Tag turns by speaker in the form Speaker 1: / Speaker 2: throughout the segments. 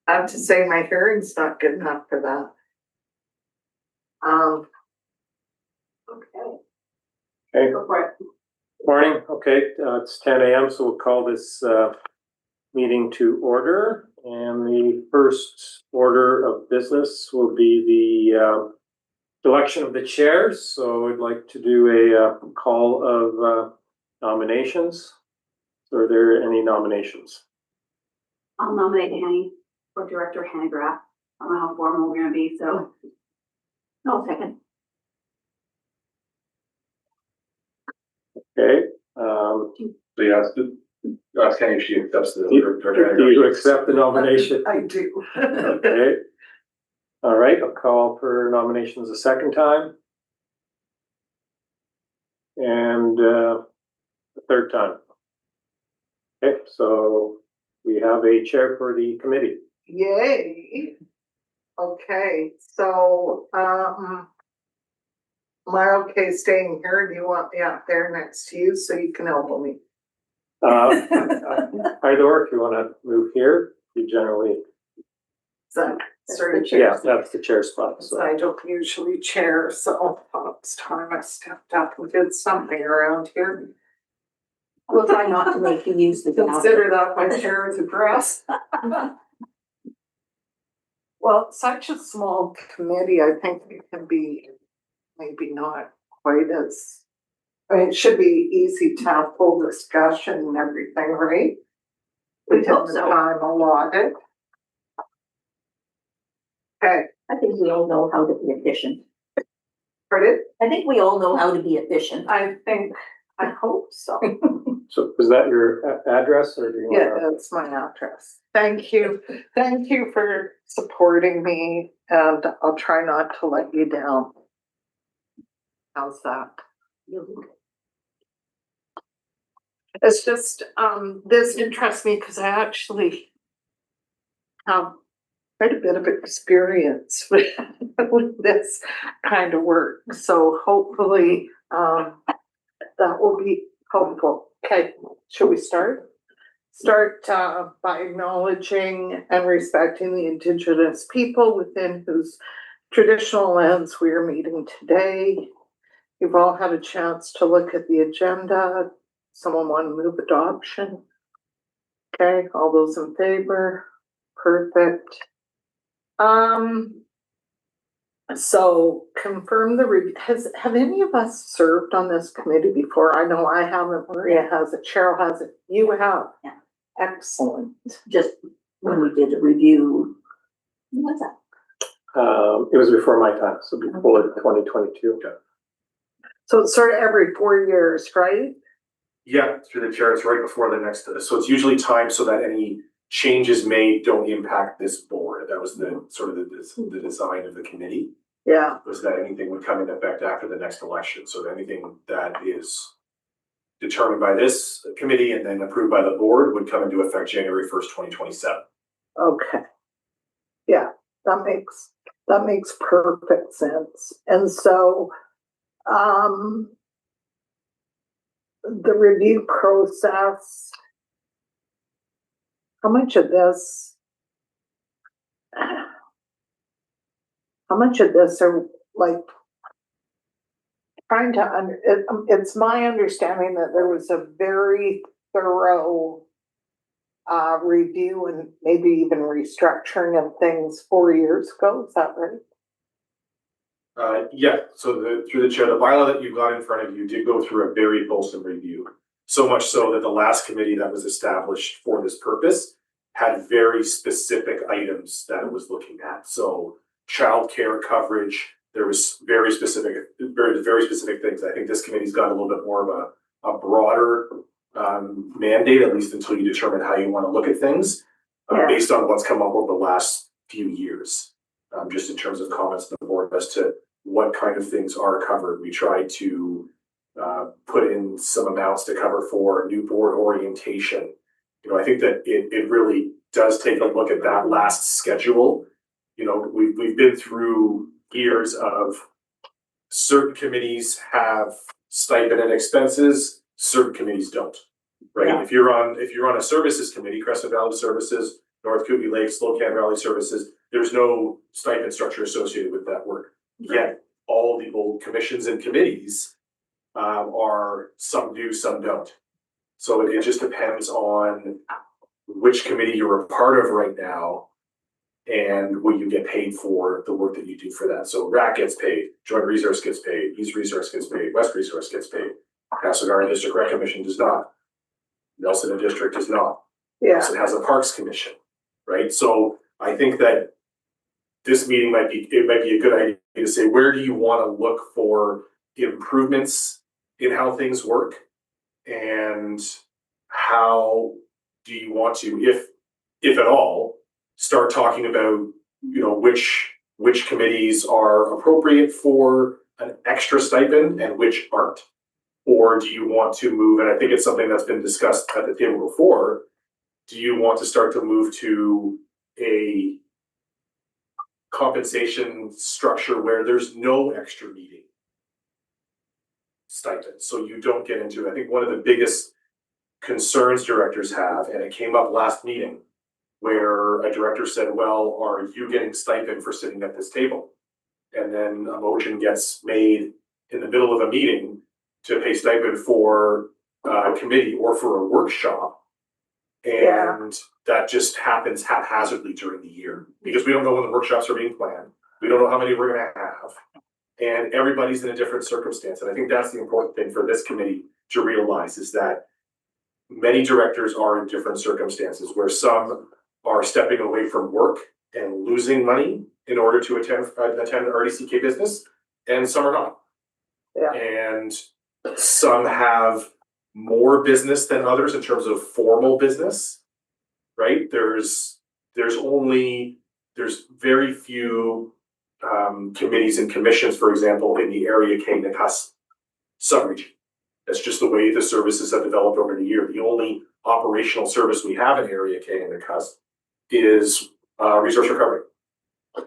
Speaker 1: I have to say my hearing's not good enough for that. Okay.
Speaker 2: Okay.
Speaker 1: Go for it.
Speaker 2: Morning. Okay, it's 10 a.m. So we'll call this meeting to order. And the first order of business will be the election of the chairs. So I'd like to do a call of nominations. So are there any nominations?
Speaker 3: I'll nominate Annie for Director Hanegraaff. I don't know how formal we're gonna be, so. No, second.
Speaker 2: Okay.
Speaker 4: So yeah, ask Kenny if she accepts the
Speaker 2: Do you accept the nomination?
Speaker 1: I do.
Speaker 2: Okay. All right, I'll call for nominations a second time. And the third time. Okay, so we have a chair for the committee.
Speaker 1: Yay. Okay, so, am I okay staying here? Do you want me out there next to you so you can elbow me?
Speaker 2: Either or, if you want to move here, you generally,
Speaker 1: So, sort of
Speaker 2: yeah, that's the chair spot. So
Speaker 1: I don't usually chair, so it's time I stepped up and did something around here.
Speaker 3: We'll try not to make you use the bathroom.
Speaker 1: Consider that my chair is a grass. Well, it's such a small committee, I think it can be maybe not quite as, I mean, it should be easy to have full discussion and everything, right?
Speaker 3: We
Speaker 1: Within
Speaker 3: hope
Speaker 1: the
Speaker 3: so.
Speaker 1: time allotted. Okay,
Speaker 3: I think we all know how to be efficient.
Speaker 1: pardon?
Speaker 3: I think we all know how to be efficient.
Speaker 1: I hope so.
Speaker 2: So is that your address or do you
Speaker 1: Yeah,
Speaker 2: want
Speaker 1: that's my address. Thank you. Thank you for supporting me, and I'll try not to let you down. How's that? It's just, this interests me because I actually have quite a bit of experience with this kind of work. So hopefully, that will be helpful. Okay, should we start? Start by acknowledging and respecting the Indigenous people within whose traditional lands we are meeting today. You've all had a chance to look at the agenda. Someone want to move adoption? Okay, all those in favor? Perfect. So confirm the have any of us served on this committee before? I know I haven't. Maria hasn't. Cheryl hasn't. You have.
Speaker 3: Yeah.
Speaker 1: Excellent.
Speaker 3: Just when we did a review. What's that?
Speaker 2: it was before my time, so before 2022.
Speaker 1: So it's sort of every 4 years, right?
Speaker 4: Yeah, through the chair, it's right before the next, so it's usually timed so that any changes made don't impact this board. That was the sort of the design of the committee.
Speaker 1: Yeah.
Speaker 4: Was that anything would come into effect after the next election. So anything that is determined by this committee and then approved by the board would come into effect January 1st, 2027.
Speaker 1: Okay. Yeah, that makes perfect sense. And so, the review process, how much of this are like trying to it's my understanding that there was a very thorough review and maybe even restructuring of things 4 years ago, is that right?
Speaker 4: Yeah, so through the chair, the bylaw that you got in front of you did go through a very fulsome review. So much so that the last committee that was established for this purpose had very specific items that it was looking at. So childcare coverage, there was very specific things. I think this committee's got a little bit more of a broader mandate, at least until you determine how you want to look at things, based on what's come up over the last few years. Just in terms of comments to the board as to what kind of things are covered. We tried to put in some amounts to cover for new board orientation. You know, I think that it really does take a look at that last schedule. You know, we've been through years of certain committees have stipend and expenses, certain committees don't. Right? Yeah. If you're on a services committee, Crescent Valley Services, North Kootenai Lakes, Slocan Valley Services, there's no stipend structure associated with that work. Yet, all the old commissions and committees are some do, some don't. So it just depends on which committee you're a part of right now and what you get paid for the work that you do for that. So RAC gets paid, Joint Resource gets paid, East Resource gets paid, West Resource gets paid. Castle Garden District Rec Commission does not. Nelson and District does not.
Speaker 1: Yeah,
Speaker 4: Nelson has a Parks Commission, right? So I think that this meeting might be a good idea to say, where do you want to look for improvements in how things work? And how do you want to, if at all, start talking about, which committees are appropriate for an extra stipend and which aren't? Or do you want to move, and I think it's something that's been discussed at the table before, do you want to start to move to a compensation structure where there's no extra meeting stipend? So you don't get into, I think one of the biggest concerns directors have, and it came up last meeting, where a director said, well, are you getting stipend for sitting at this table? And then a motion gets made in the middle of a meeting to pay stipend for a committee or for a workshop. And that just happens haphazardly during the year because we don't know when the workshops are being planned. We don't know how many we're gonna have. And everybody's in a different circumstance. And I think that's the important thing for this committee to realize is that many directors are in different circumstances where some are stepping away from work and losing money in order to attend RDCK business, and some are not.
Speaker 1: Yeah.
Speaker 4: And some have more business than others in terms of formal business, right? There's very few committees and commissions, for example, in the Area K Nakus subregion. That's just the way the services have developed over the year. The only operational service we have in Area K and Nakus is resource recovery.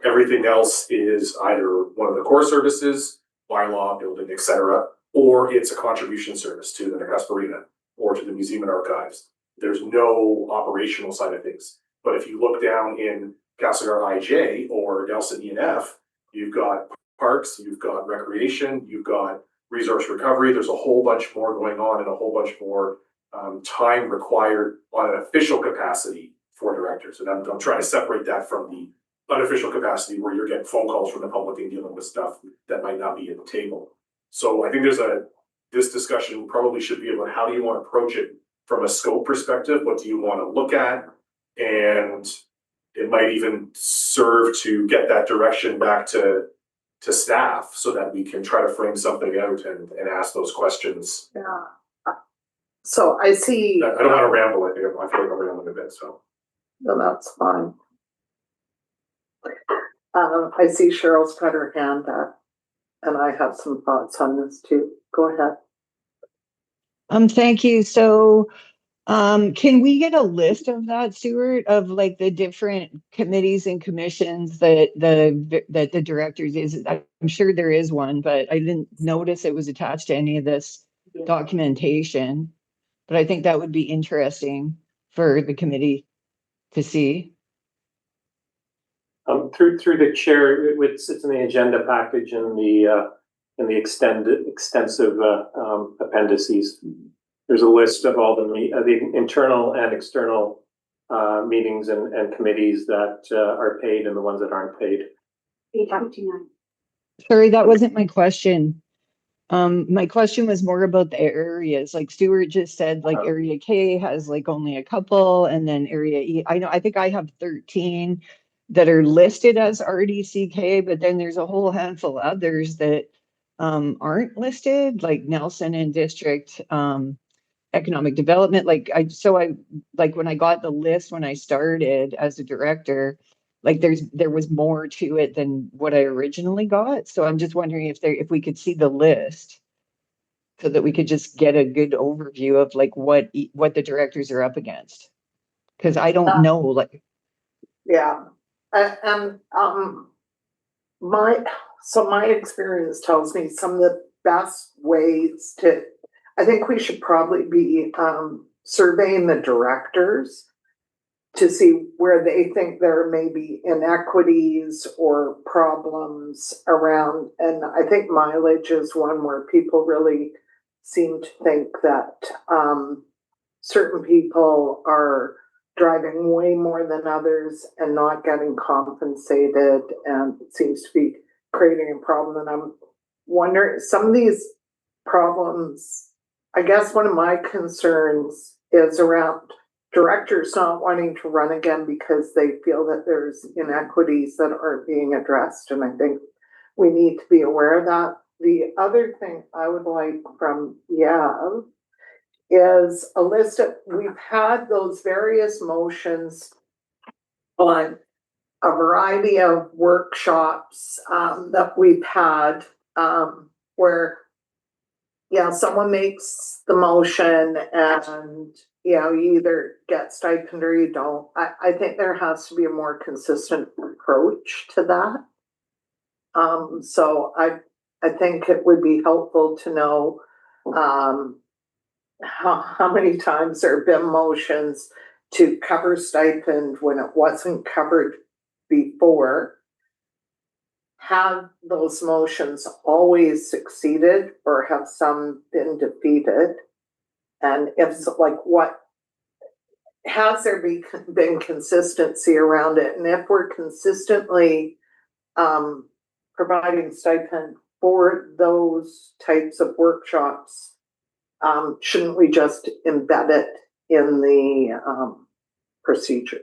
Speaker 4: Everything else is either one of the core services, bylaw, building, etc., or it's a contribution service to the Nakus Arena or to the Museum and Archives. There's no operational side of things. But if you look down in Castlegar IJ or Nelson ENF, you've got parks, you've got recreation, you've got resource recovery. There's a whole bunch more going on and a whole bunch more time required on an official capacity for directors. And I'm trying to separate that from the unofficial capacity where you're getting phone calls from the public and dealing with stuff that might not be at the table. So I think this discussion probably should be about how do you want to approach it from a scope perspective? What do you want to look at? And it might even serve to get that direction back to staff so that we can try to frame something out and ask those questions.
Speaker 1: yeah. So I see.
Speaker 4: I don't want to ramble. I feel like I'm rambling a bit, so.
Speaker 1: No, that's fine. I see Cheryl's got her hand up, and I have some thoughts on this too. Go ahead.
Speaker 5: Thank you. So, can we get a list of that, Stuart, of like the different committees and commissions that the directors is? I'm sure there is one, but I didn't notice it was attached to any of this documentation. But I think that would be interesting for the committee to see.
Speaker 2: Through the chair, it sits in the agenda package in the extensive appendices. There's a list of all the internal and external meetings and committees that are paid and the ones that aren't paid.
Speaker 3: Page 59.
Speaker 5: Sorry, that wasn't my question. My question was more about the areas. Like Stuart just said, like Area K has like only a couple, and then Area E. I think I have 13 that are listed as RDCK, but then there's a whole handful of others that aren't listed, like Nelson and District Economic Development. Like when I got the list when I started as a director, like there was more to it than what I originally got. So I'm just wondering if we could see the list so that we could just get a good overview of like what the directors are up against. Because I don't know, like.
Speaker 1: Yeah, and my experience tells me some of the best ways to. I think we should probably be surveying the directors to see where they think there may be inequities or problems around. And I think mileage is one where people really seem to think that certain people are driving way more than others and not getting compensated, and it seems to be creating a problem. And I'm wondering, some of these problems, I guess one of my concerns is around directors not wanting to run again because they feel that there's inequities that aren't being addressed. And I think we need to be aware of that. The other thing I would like from Yav is a list of, we've had those various motions on a variety of workshops that we've had where someone makes the motion and you either get stipend or you don't. I think there has to be a more consistent approach to that. So I think it would be helpful to know how many times there have been motions to cover stipend when it wasn't covered before. Have those motions always succeeded, or have some been defeated? And if so, like, what has there been consistency around it? And if we're consistently providing stipend for those types of workshops, shouldn't we just embed it in the procedure,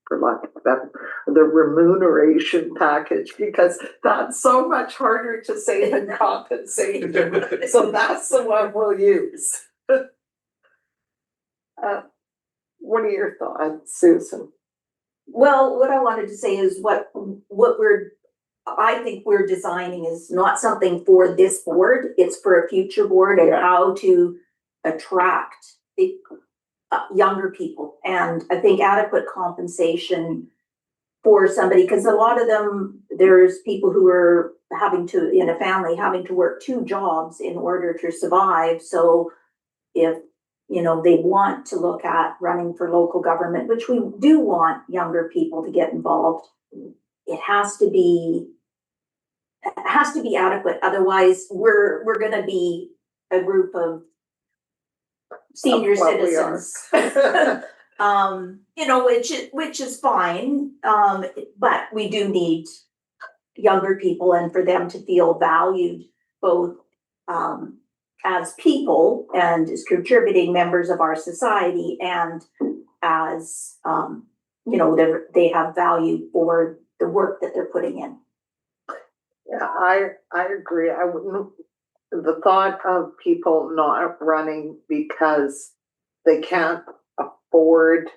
Speaker 1: for lack of better, the remuneration package? Because that's so much harder to say than compensation. So that's the one we'll use. What are your thoughts, Susan?
Speaker 6: Well, what I wanted to say is I think we're designing is not something for this board, it's for a future board, and how to attract the younger people. And I think adequate compensation for somebody, because a lot of them, there's people who are in a family, having to work 2 jobs in order to survive. So if they want to look at running for local government, which we do want younger people to get involved, it has to be adequate. Otherwise, we're going to be a group of senior citizens, which is fine. But we do need younger people, and for them to feel valued both as people and as contributing members of our society, and as they have value for the work that they're putting in.
Speaker 1: Yeah, I agree. I wouldn't. The thought of people not running because they can't afford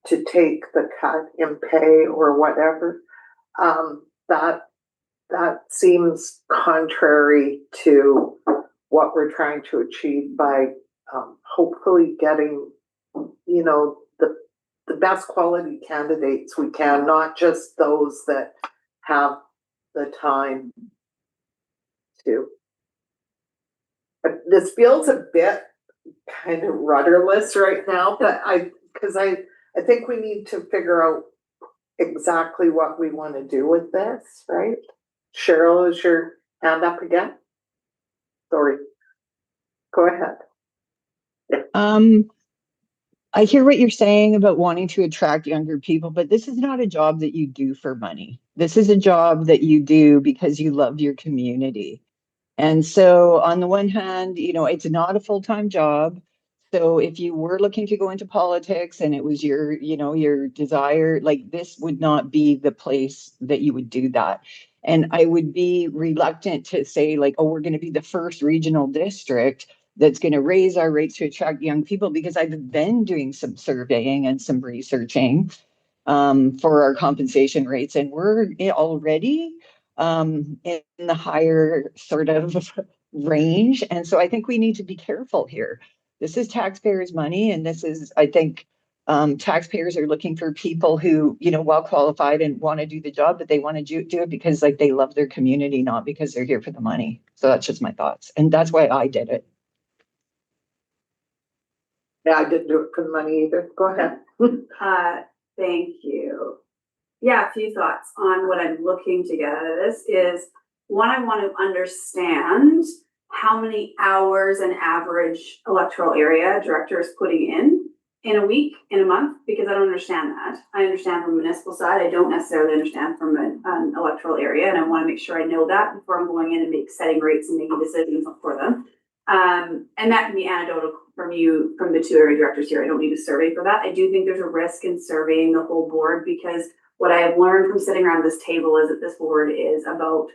Speaker 1: to take the cut in pay or whatever, that seems contrary to what we're trying to achieve by hopefully getting, the best quality candidates we can, not just those that have the time to. But this feels a bit kind of rudderless right now, but I think we need to figure out exactly what we want to do with this, right? Cheryl, is your hand up again? Sorry. Go ahead.
Speaker 5: I hear what you're saying about wanting to attract younger people, but this is not a job that you do for money. This is a job that you do because you love your community. And so on the one hand, it's not a full-time job. So if you were looking to go into politics and it was your desire, like, this would not be the place that you would do that. And I would be reluctant to say, like, oh, we're going to be the first regional district that's going to raise our rates to attract young people, because I've been doing some surveying and some researching for our compensation rates, and we're already in the higher sort of range. And so I think we need to be careful here. This is taxpayers' money, and this is, I think, taxpayers are looking for people who, well qualified and want to do the job, but they want to do it because, like, they love their community, not because they're here for the money. So that's just my thoughts, and that's why I did it.
Speaker 1: Yeah, I didn't do it for the money either. Go ahead.
Speaker 3: Thank you. Yeah, a few thoughts on what I'm looking to get out of this is, one, I want to understand how many hours an average electoral area director is putting in a week, in a month, because I don't understand that. I understand from the municipal side. I don't necessarily understand from an electoral area, and I want to make sure I know that before I'm going in and setting rates and making decisions for them. And that can be anecdotal from you, from the two area directors here. I don't need a survey for that. I do think there's a risk in surveying the whole board, because what I have learned from sitting around this table is that this board is about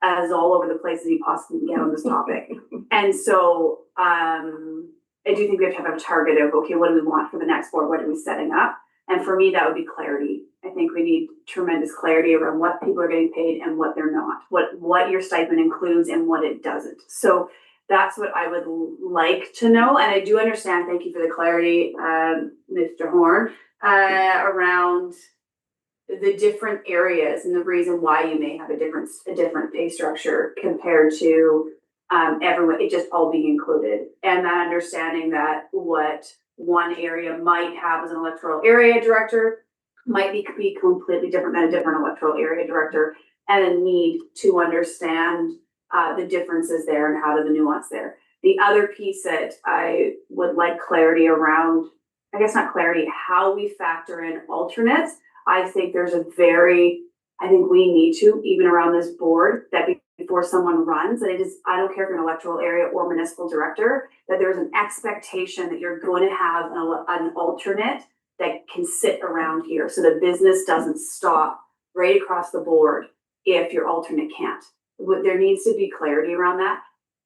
Speaker 3: as all over the place as you possibly can get on this topic. And so I do think we have to have a target of, okay, what do we want for the next board? What are we setting up? And for me, that would be clarity. I think we need tremendous clarity around what people are getting paid and what they're not, what your stipend includes and what it doesn't. So that's what I would like to know. And I do understand, thank you for the clarity, Mr. Horn, around the different areas and the reason why you may have a different pay structure compared to everyone, it just all being included. And that understanding that what one area might have as an electoral area director might be completely different than a different electoral area director, and a need to understand the differences there and how to the nuance there. The other piece that I would like clarity around, I guess not clarity, how we factor in alternates. I think I think we need to, even around this board, that before someone runs, that it is, I don't care if you're an electoral area or municipal director, that there's an expectation that you're going to have an alternate that can sit around here, so the business doesn't stop right across the board if your alternate can't. There needs to be clarity around that.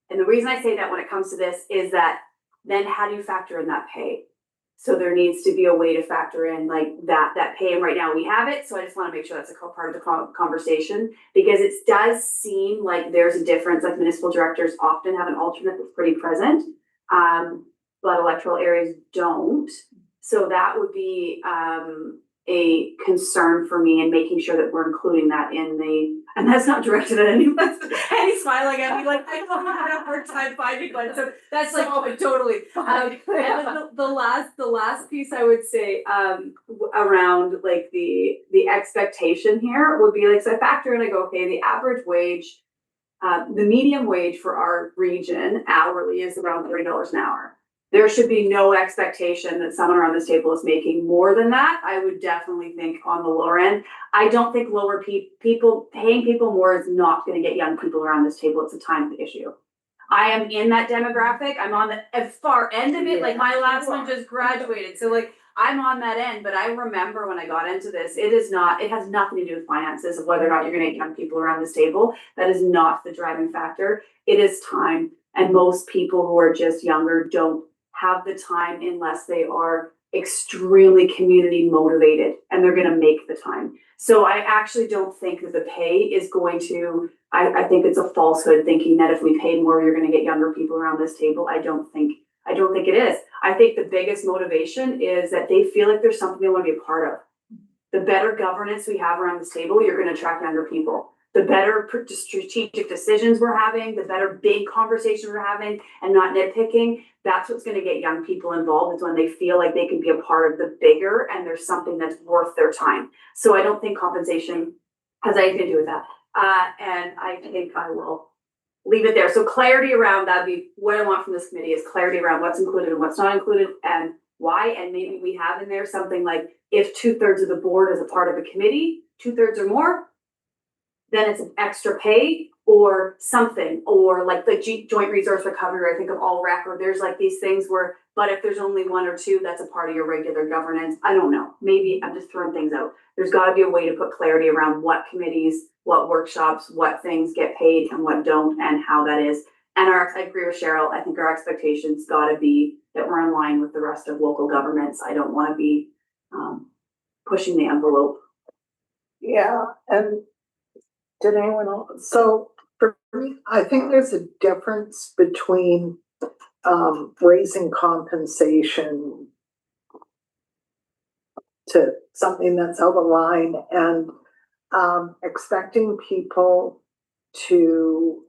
Speaker 3: And the reason I say that when it comes to this is that then how do you factor in that pay? So there needs to be a way to factor in like that pay, and right now we have it. So I just want to make sure that's a part of the conversation, because it does seem like there's a difference. Like municipal directors often have an alternate that's pretty present, but electoral areas don't. So that would be a concern for me, in making sure that we're including that in the, and that's not directed at anyone. And he's smiling at me like, I don't have a hard time finding one. So that's like, oh, but totally. And the last piece I would say around like the expectation here would be like, so I factor in, I go, okay, the average wage, the median wage for our region hourly is around $30 an hour. There should be no expectation that someone around this table is making more than that. I would definitely think on the lower end. I don't think lower people paying people more is not going to get young people around this table. It's a time issue. I am in that demographic. I'm on the far end of it. Like my last one just graduated. So like I'm on that end, but I remember when I got into this, it has nothing to do with finances of whether or not you're going to get young people around this table. That is not the driving factor. It is time. And most people who are just younger don't have the time unless they are extremely community motivated and they're going to make the time. So I actually don't think that the pay is going to, I think it's a falsehood thinking that if we pay more, you're going to get younger people around this table. I don't think it is. I think the biggest motivation is that they feel like there's something they want to be a part of. The better governance we have around this table, you're going to attract younger people. The better strategic decisions we're having, the better big conversations we're having and not nitpicking, that's what's going to get young people involved. It's when they feel like they can be a part of the bigger and there's something that's worth their time. So I don't think compensation has anything to do with that. And I think I will leave it there. So clarity around that'd be what I want from this committee, is clarity around what's included and what's not included and why. And maybe we have in there something like, if 2/3 of the board is a part of a committee, 2/3 or more, then it's an extra pay or something, or like the joint resource recovery, or I think of all rec, or there's like these things where, but if there's only 1 or 2, that's a part of your regular governance. I don't know. Maybe I'm just throwing things out. There's got to be a way to put clarity around what committees, what workshops, what things get paid and what don't, and how that is. And I agree with Cheryl. I think our expectations got to be that we're in line with the rest of local governments. I don't want to be pushing the envelope.
Speaker 1: Yeah, and did anyone else? So for me, I think there's a difference between raising compensation to something that's out of line and expecting people to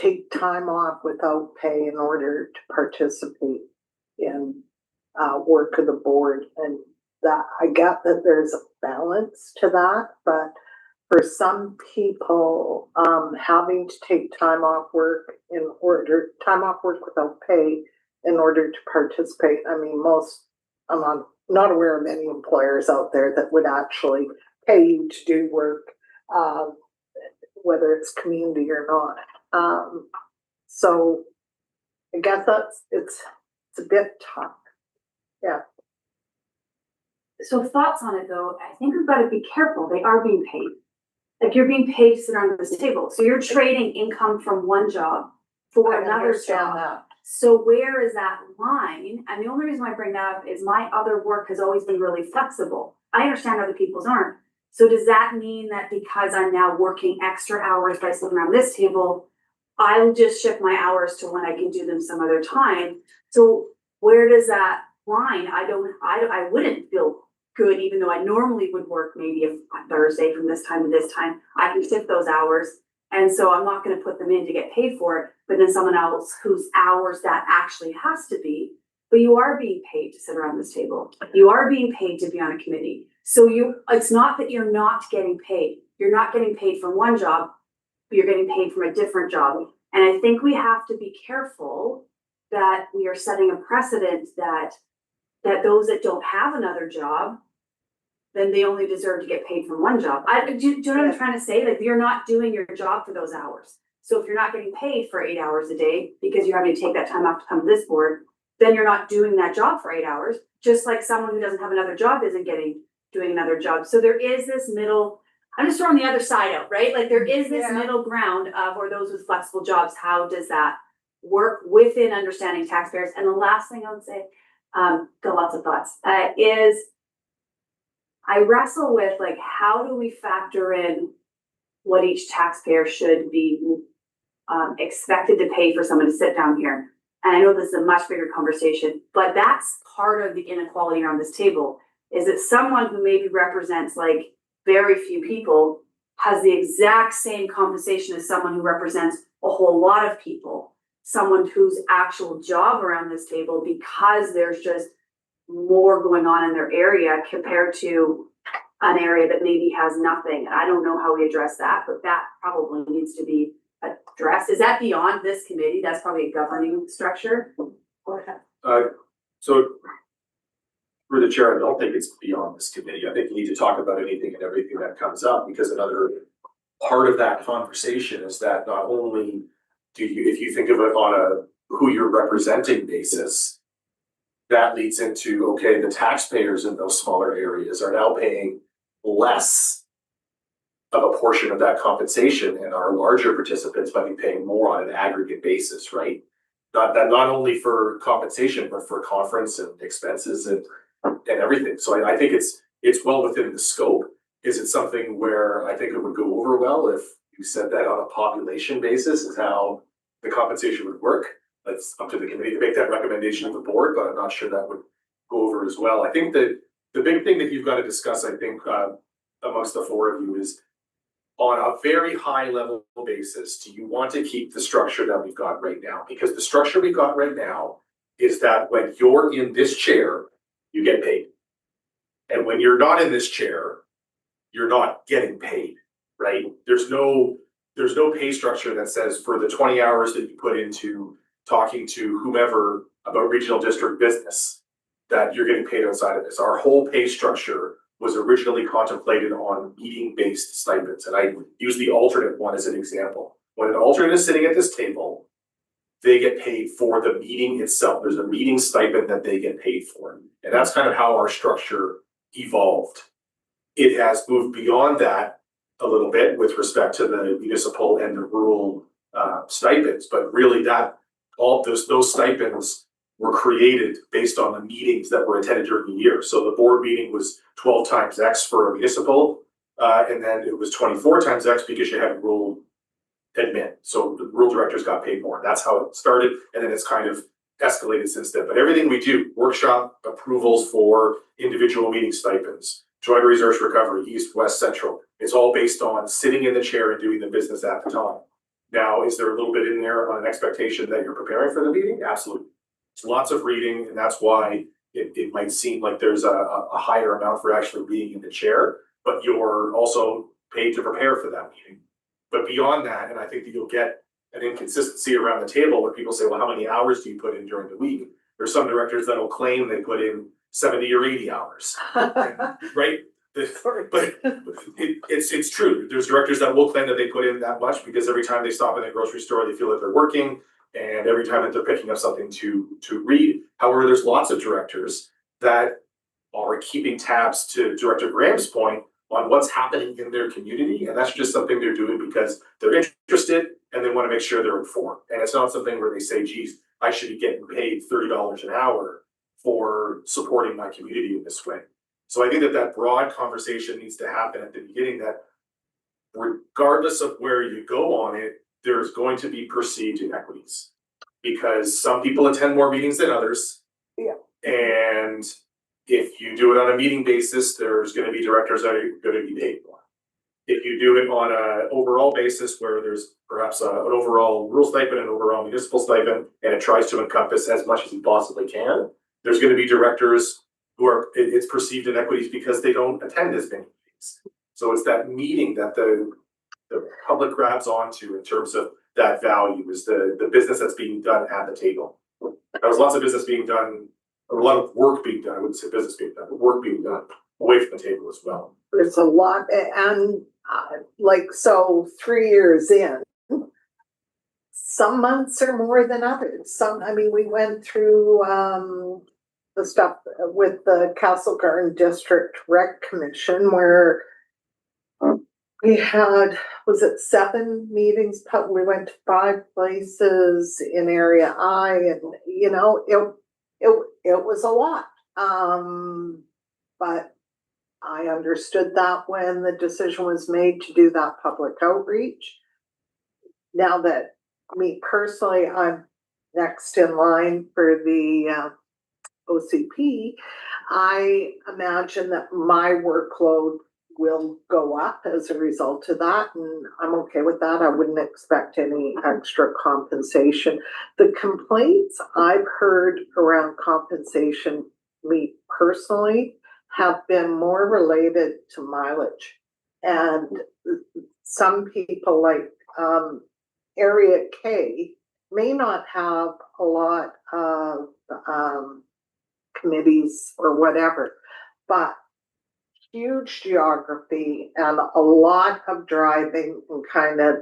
Speaker 1: take time off without pay in order to participate in work of the board. And that I get that there's a balance to that, but for some people, having to take time off work without pay in order to participate. I mean, I'm not aware of any employers out there that would actually pay you to do work, whether it's community or not. So I guess it's a bit tough. Yeah.
Speaker 3: So thoughts on it though, I think we've got to be careful. They are being paid. Like you're being paid to sit around this table. So you're trading income from one job for
Speaker 1: I
Speaker 3: another
Speaker 1: understand
Speaker 3: job.
Speaker 1: that.
Speaker 3: So where is that line? And the only reason why I bring that up is my other work has always been really flexible. I understand other people's aren't. So does that mean that because I'm now working extra hours by sitting around this table, I'll just shift my hours to when I can do them some other time? So where does that line? I wouldn't feel good, even though I normally would work maybe a Thursday from this time to this time. I can shift those hours. And so I'm not going to put them in to get paid for it, but then someone else whose hours that actually has to be, but you are being paid to sit around this table. You are being paid to be on a committee. So it's not that you're not getting paid. You're not getting paid from one job, but you're getting paid from a different job. And I think we have to be careful that we are setting a precedent that those that don't have another job, then they only deserve to get paid from one job. Do you know what I'm trying to say? Like you're not doing your job for those hours. So if you're not getting paid for 8 hours a day because you're having to take that time off to come to this board, then you're not doing that job for 8 hours. Just like someone who doesn't have another job isn't doing another job. So there is this middle, I'm just throwing the other side out, right? Like there is this middle ground of, or those with flexible jobs, how does that work within understanding taxpayers? And the last thing I would say, got lots of thoughts, is I wrestle with like, how do we factor in what each taxpayer should be expected to pay for someone to sit down here? And I know this is a much bigger conversation, but that's part of the inequality around this table, is that someone who maybe represents like very few people has the exact same compensation as someone who represents a whole lot of people, someone whose actual job around this table, because there's just more going on in their area compared to an area that maybe has nothing. I don't know how we address that, but that probably needs to be addressed. Is that beyond this committee? That's probably a governing structure.
Speaker 4: So through the chair, I don't think it's beyond this committee. I think you need to talk about anything and everything that comes up, because another part of that conversation is that not only do you, if you think of it on a who you're representing basis, that leads into, okay, the taxpayers in those smaller areas are now paying less of a portion of that compensation, and our larger participants might be paying more on an aggregate basis, right? Not only for compensation, but for conference and expenses and everything. So I think it's well within the scope. Is it something where I think it would go over well if you said that on a population basis is how the compensation would work? That's up to the committee to make that recommendation to the board, but I'm not sure that would go over as well. I think that the big thing that you've got to discuss, I think, amongst the four of you is, on a very high level basis, do you want to keep the structure that we've got right now? Because the structure we've got right now is that when you're in this chair, you get paid. And when you're not in this chair, you're not getting paid, right? There's no pay structure that says for the 20 hours that you put into talking to whomever about regional district business, that you're getting paid outside of this. Our whole pay structure was originally contemplated on meeting-based stipends. And I use the alternate one as an example. When an alternate is sitting at this table, they get paid for the meeting itself. There's a meeting stipend that they get paid for. And that's kind of how our structure evolved. It has moved beyond that a little bit with respect to the municipal and the rural stipends, but really that all those stipends were created based on the meetings that were attended during the year. So the board meeting was 12 times X for a municipal, and then it was 24 times X because you had rural admin. So the rural directors got paid more. That's how it started, and then it's kind of escalated since then. But everything we do, workshop approvals for individual meeting stipends, joint resource recovery, east, west, central, it's all based on sitting in the chair and doing the business at the time. Now, is there a little bit in there on an expectation that you're preparing for the meeting? Absolutely. It's lots of reading, and that's why it might seem like there's a higher amount for actually being in the chair, but you're also paid to prepare for that meeting. But beyond that, and I think that you'll get an inconsistency around the table where people say, well, how many hours do you put in during the week? There's some directors that will claim they put in 70 or 80 hours, right? But it's true. There's directors that will claim that they put in that much because every time they stop in the grocery store, they feel that they're working, and every time that they're picking up something to read. However, there's lots of directors that are keeping tabs, to Director Graham's point, on what's happening in their community, and that's just something they're doing because they're interested and they want to make sure they're informed. And it's not something where they say, geez, I should be getting paid $30 an hour for supporting my community in this way. So I think that that broad conversation needs to happen at the beginning, that regardless of where you go on it, there's going to be perceived inequities because some people attend more meetings than others.
Speaker 1: Yeah.
Speaker 4: And if you do it on a meeting basis, there's going to be directors that are going to be paid more. If you do it on an overall basis where there's perhaps an overall rural stipend and overall municipal stipend, and it tries to encompass as much as you possibly can, there's going to be directors who are, it's perceived inequities because they don't attend as many meetings. So it's that meeting that the public grabs onto in terms of that value is the business that's being done at the table. There's lots of business being done, or a lot of work being done. I wouldn't say business being done, but work being done away from the table as well.
Speaker 1: There's a lot, and like, so 3 years in, some months are more than others. Some, I mean, we went through the stuff with the Castle Garden District Rec Commission where we had, was it 7 meetings? We went to 5 places in Area I, and you know, it was a lot. But I understood that when the decision was made to do that public outreach. Now that me personally, I'm next in line for the OCP, I imagine that my workload will go up as a result of that, and I'm okay with that. I wouldn't expect any extra compensation. The complaints I've heard around compensation, me personally, have been more related to mileage. And some people like Area K may not have a lot of committees or whatever, but huge geography and a lot of driving and kind of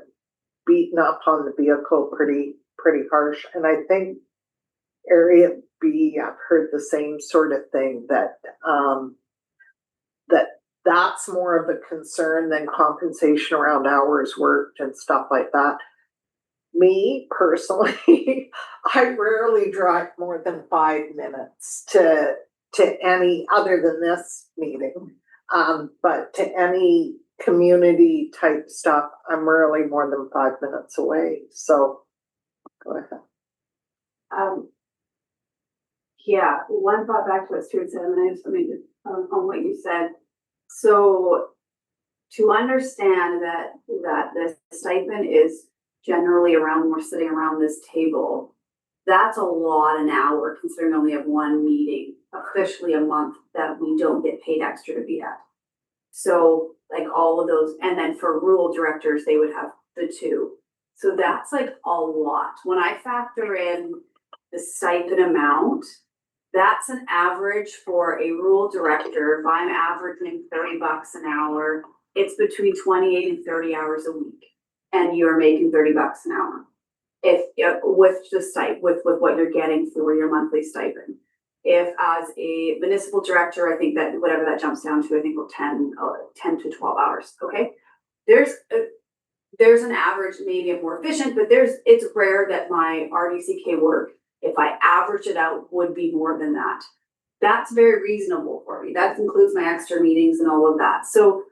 Speaker 1: beating up on the vehicle pretty harsh. And I think Area B, I've heard the same sort of thing, that that's more of a concern than compensation around hours worked and stuff like that. Me personally, I rarely drive more than 5 minutes to any other than this meeting. But to any community type stuff, I'm rarely more than 5 minutes away. So go ahead.
Speaker 3: Yeah, one thought back to what Stuart said, and I have something on what you said. So to understand that the stipend is generally around, we're sitting around this table, that's a lot an hour considering we only have 1 meeting officially a month that we don't get paid extra to be at. So like all of those, and then for rural directors, they would have the 2. So that's like a lot. When I factor in the stipend amount, that's an average for a rural director. If I'm averaging $30 an hour, it's between 28 and 30 hours a week, and you're making $30 an hour. If with the stipend, with what you're getting for your monthly stipend. If as a municipal director, I think that whatever that jumps down to, I think 10 to 12 hours. Okay, there's an average, maybe I'm more efficient, but it's rare that my RDCK work, if I average it out, would be more than that. That's very reasonable for me. That includes my extra meetings and all of that. So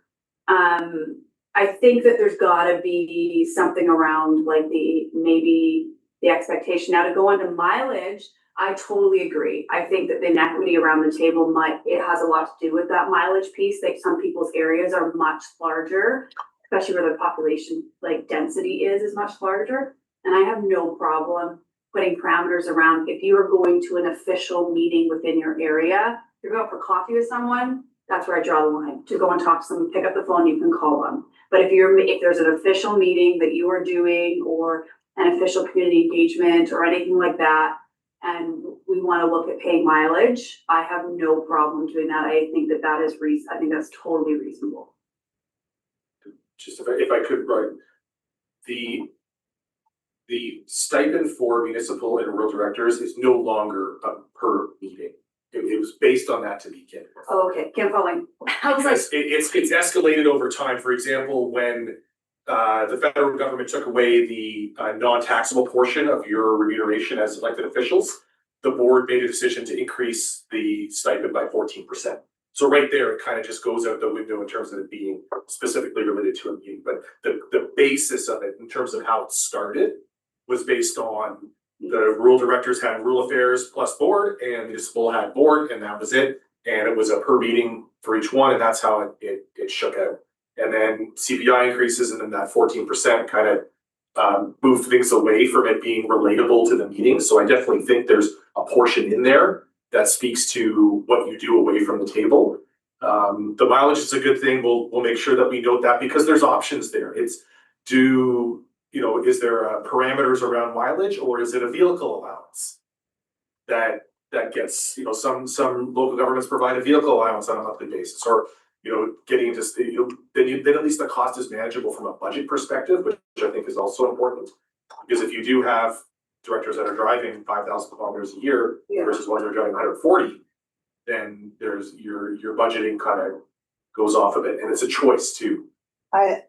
Speaker 3: I think that there's gotta be something around like maybe the expectation. Now to go into mileage, I totally agree. I think that the inequity around the table it has a lot to do with that mileage piece. Like some people's areas are much larger especially where the population like density is much larger. And I have no problem putting parameters around if you are going to an official meeting within your area, you're going out for coffee with someone, that's where I draw the line. To go and talk to someone, pick up the phone, you can call them. But if there's an official meeting that you are doing or an official community engagement or anything like that, and we want to look at paying mileage, I have no problem doing that. I think that is I think that's totally reasonable.
Speaker 4: Just if I could, right, the stipend for municipal and rural directors is no longer per meeting. It was based on that to begin with.
Speaker 3: Oh, okay, can't following. I was like,
Speaker 4: Because it's escalated over time. For example, when the federal government took away the non-taxable portion of your remuneration as elected officials, the board made a decision to increase the stipend by 14%. So right there, it kind of just goes out the window in terms of it being specifically related to a meeting. But the basis of it, in terms of how it started, was based on the rural directors had rural affairs plus board, and municipal had board, and that was it. And it was a per meeting for each one, and that's how it shook out. And then CPI increases, and then that 14% kind of moved things away from it being relatable to the meeting. So I definitely think there's a portion in there that speaks to what you do away from the table. The mileage is a good thing. We'll make sure that we note that because there's options there. Is there parameters around mileage, or is it a vehicle allowance that gets, some local governments provide a vehicle allowance on a monthly basis, or getting into then at least the cost is manageable from a budget perspective, which I think is also important. Because if you do have directors that are driving 5,000 kilometers a year versus ones that are driving 140, then there's your budgeting kind of goes off of it, and it's a choice too.
Speaker 1: I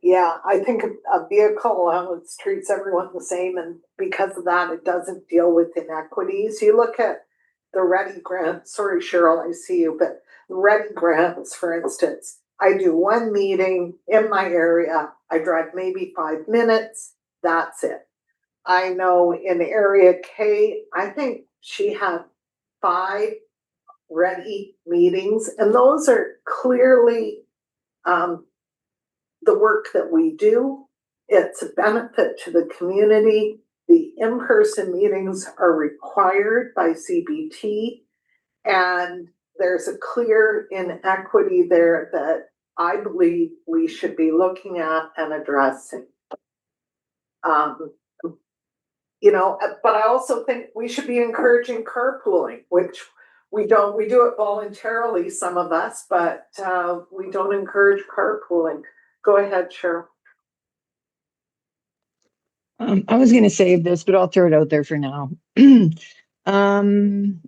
Speaker 1: think a vehicle allowance treats everyone the same, and because of that, it doesn't deal with inequities. You look at the Ready grant, sorry Cheryl, I see you, but the Ready grants, for instance, I do one meeting in my area, I drive maybe 5 minutes, that's it. I know in Area K, I think she had 5 Ready meetings, and those are clearly the work that we do. It's a benefit to the community. The in-person meetings are required by CBT, and there's a clear inequity there that I believe we should be looking at and addressing. But I also think we should be encouraging carpooling, which we don't. We do it voluntarily, some of us, but we don't encourage carpooling. Go ahead, Cheryl.
Speaker 5: I was going to save this, but I'll throw it out there for now. I'm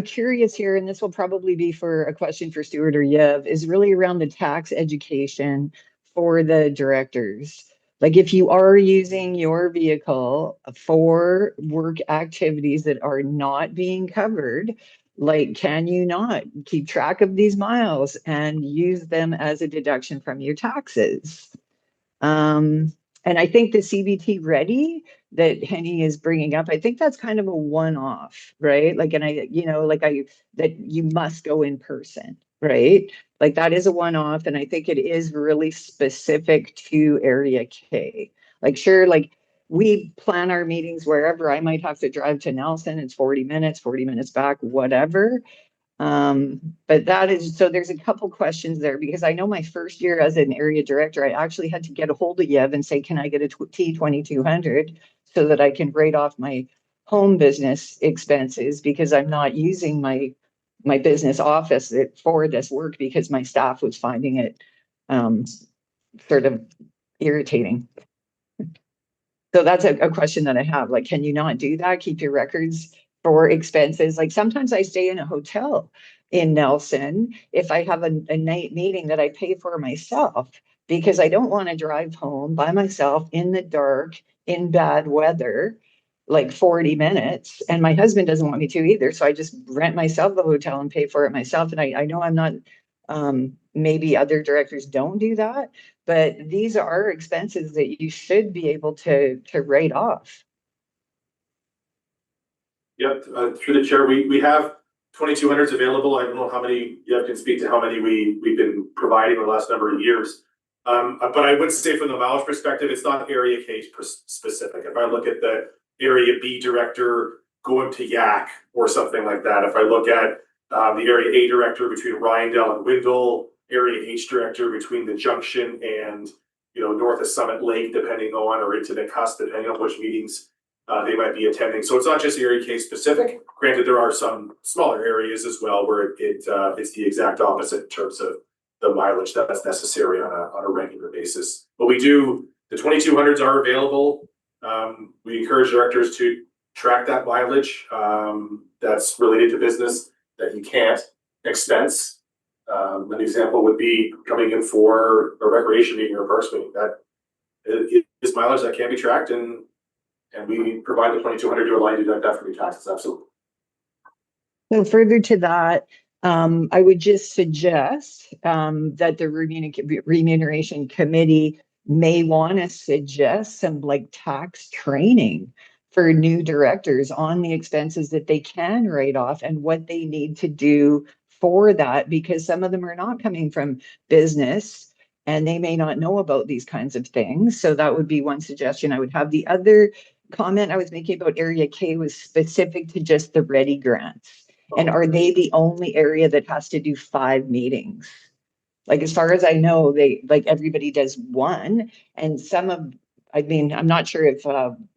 Speaker 5: curious here, and this will probably be for a question for Stuart or Yev, is really around the tax education for the directors. Like, if you are using your vehicle for work activities that are not being covered, like, can you not keep track of these miles and use them as a deduction from your taxes? And I think the CBT Ready that Henny is bringing up, I think that's kind of a one-off, right? That you must go in person, right? Like, that is a one-off, and I think it is really specific to Area K. Like, sure, like, we plan our meetings wherever. I might have to drive to Nelson, it's 40 minutes back, whatever. But that is, so there's a couple questions there, because I know my first year as an area director, I actually had to get a hold of Yev and say, can I get a T2200 so that I can write off my home business expenses, because I'm not using my business office for this work, because my staff was finding it sort of irritating. So that's a question that I have. Like, can you not do that? Keep your records for expenses. Like, sometimes I stay in a hotel in Nelson if I have a night meeting that I pay for myself, because I don't want to drive home by myself in the dark in bad weather, like 40 minutes. And my husband doesn't want me to either. So I just rent myself the hotel and pay for it myself. And I know I'm not, maybe other directors don't do that, but these are expenses that you should be able to write off.
Speaker 4: Yep, through the chair, we have 2200s available. I don't know how many, you can speak to how many we've been providing the last number of years. But I would say from the mileage perspective, it's not area case specific. If I look at the area B director going to Yak or something like that, if I look at the area A director between Ryandale and Windle, area H director between the junction and, you know, north of Summit Lake, depending on, or into the cusp, depending on which meetings they might be attending. So it's not just area case specific. Granted, there are some smaller areas as well where it's the exact opposite in terms of the mileage that's necessary on a regular basis. But we do, the 2200s are available. We encourage directors to track that mileage that's related to business that you can't expense. An example would be coming in for a recreation meeting or a parks meeting. That is mileage that can be tracked, and we provide the 2200 to allow you to deduct that from your taxes. Absolutely.
Speaker 5: So further to that, I would just suggest that the remuneration committee may want to suggest some like tax training for new directors on the expenses that they can write off and what they need to do for that, because some of them are not coming from business and they may not know about these kinds of things. So that would be one suggestion I would have. The other comment I was making about Area K was specific to just the Ready grants. And are they the only area that has to do 5 meetings? Like, as far as I know, they, like, everybody does one, and I'm not sure if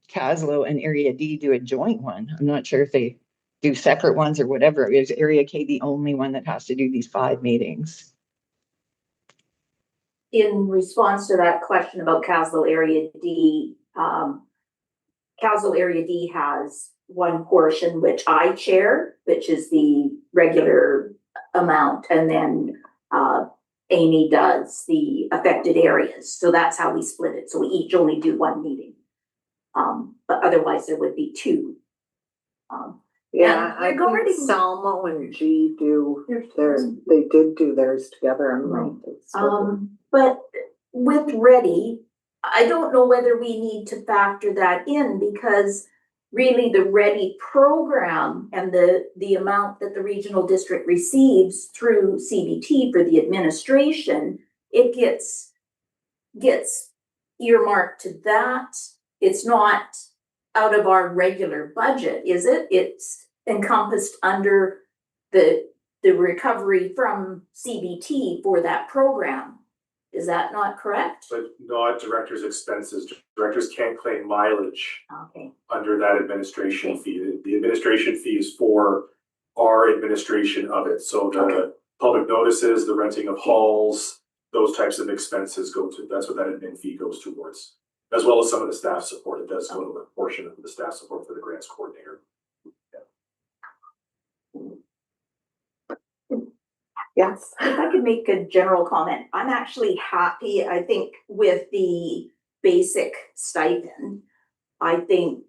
Speaker 5: Caslo and Area D do a joint one. I'm not sure if they do separate ones or whatever. Is Area K the only one that has to do these 5 meetings?
Speaker 6: In response to that question about Castle Area D, Castle Area D has one portion which I chair, which is the regular amount, and then Amy does the affected areas. So that's how we split it. So we each only do 1 meeting. But otherwise there would be 2.
Speaker 1: Yeah,
Speaker 6: And
Speaker 1: I
Speaker 6: regarding-
Speaker 1: think Salmo and G do they did do theirs together.
Speaker 6: But with Ready, I don't know whether we need to factor that in, because really the Ready program and the amount that the regional district receives through CBT for the administration, it gets earmarked to that. It's not out of our regular budget, is it? It's encompassed under the recovery from CBT for that program. Is that not correct?
Speaker 4: But not directors' expenses. Directors can't claim mileage
Speaker 6: Okay.
Speaker 4: under that administration fee. The administration fee is for our administration of it. So the public notices, the renting of halls, those types of expenses go to, that's what that admin fee goes towards. As well as some of the staff support. It does go to a portion of the staff support for the grants coordinator.
Speaker 1: Yes.
Speaker 6: If I could make a general comment, I'm actually happy, I think, with the basic stipend. I think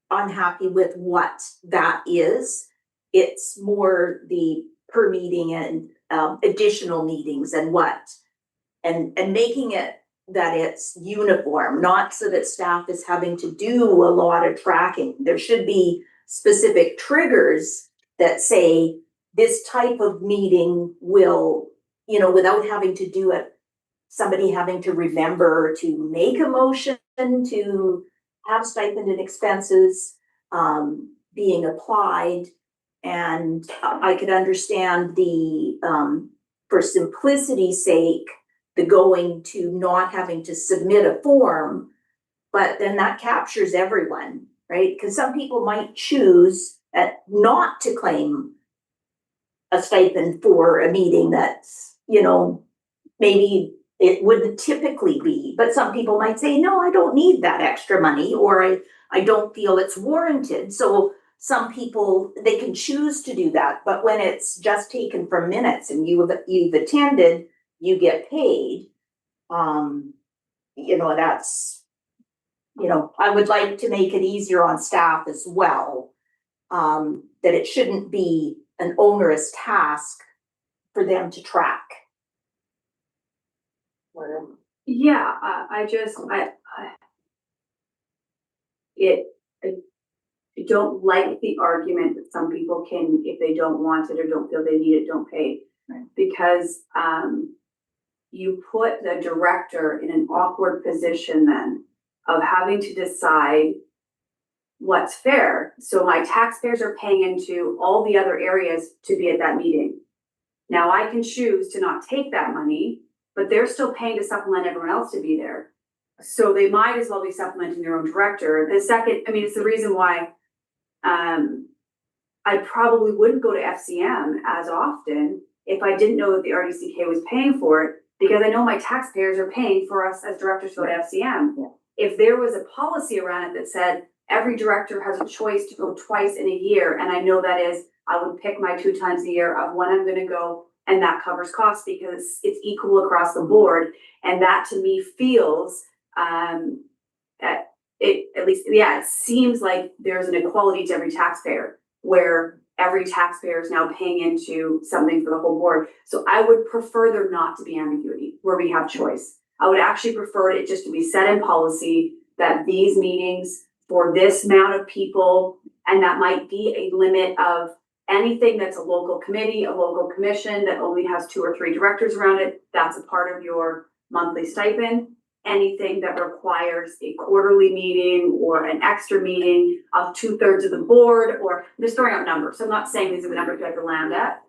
Speaker 6: I'm happy with what that is. It's more the per meeting and additional meetings and making it that it's uniform, not so that staff is having to do a lot of tracking. There should be specific triggers that say this type of meeting will, without having to do it, somebody having to remember to make a motion to have stipend and expenses being applied. And I could understand for simplicity's sake, the going to not having to submit a form, but then that captures everyone, right? Because some people might choose not to claim a stipend for a meeting that's, maybe it wouldn't typically be, but some people might say, no, I don't need that extra money, or I don't feel it's warranted. So some people, they can choose to do that, but when it's just taken from minutes and you've attended, you get paid. That's, I would like to make it easier on staff as well. That it shouldn't be an onerous task for them to track.
Speaker 3: Yeah, I don't like the argument that some people can, if they don't want it or don't feel they need it, don't pay.
Speaker 6: Right.
Speaker 3: Because you put the director in an awkward position then of having to decide what's fair. So my taxpayers are paying into all the other areas to be at that meeting. Now I can choose to not take that money, but they're still paying to supplement everyone else to be there. So they might as well be supplementing their own director. The second, I mean, it's the reason why I probably wouldn't go to FCM as often if I didn't know that the RDCK was paying for it, because I know my taxpayers are paying for us as directors to go to FCM.
Speaker 6: Yeah.
Speaker 3: If there was a policy around it that said every director has a choice to go twice in a year, and I know that is, I would pick my 2 times a year of when I'm gonna go, and that covers costs because it's equal across the board. And that to me feels, at least, yeah, it seems like there's an equality to every taxpayer, where every taxpayer is now paying into something for the whole board. So I would prefer there not to be ambiguity where we have choice. I would actually prefer it just to be set in policy that these meetings for this amount of people, and that might be a limit of anything that's a local committee, a local commission that only has 2 or 3 directors around it, that's a part of your monthly stipend. Anything that requires a quarterly meeting or an extra meeting of 2/3 of the board, or I'm just throwing out numbers. So I'm not saying these are the numbers you have to land at.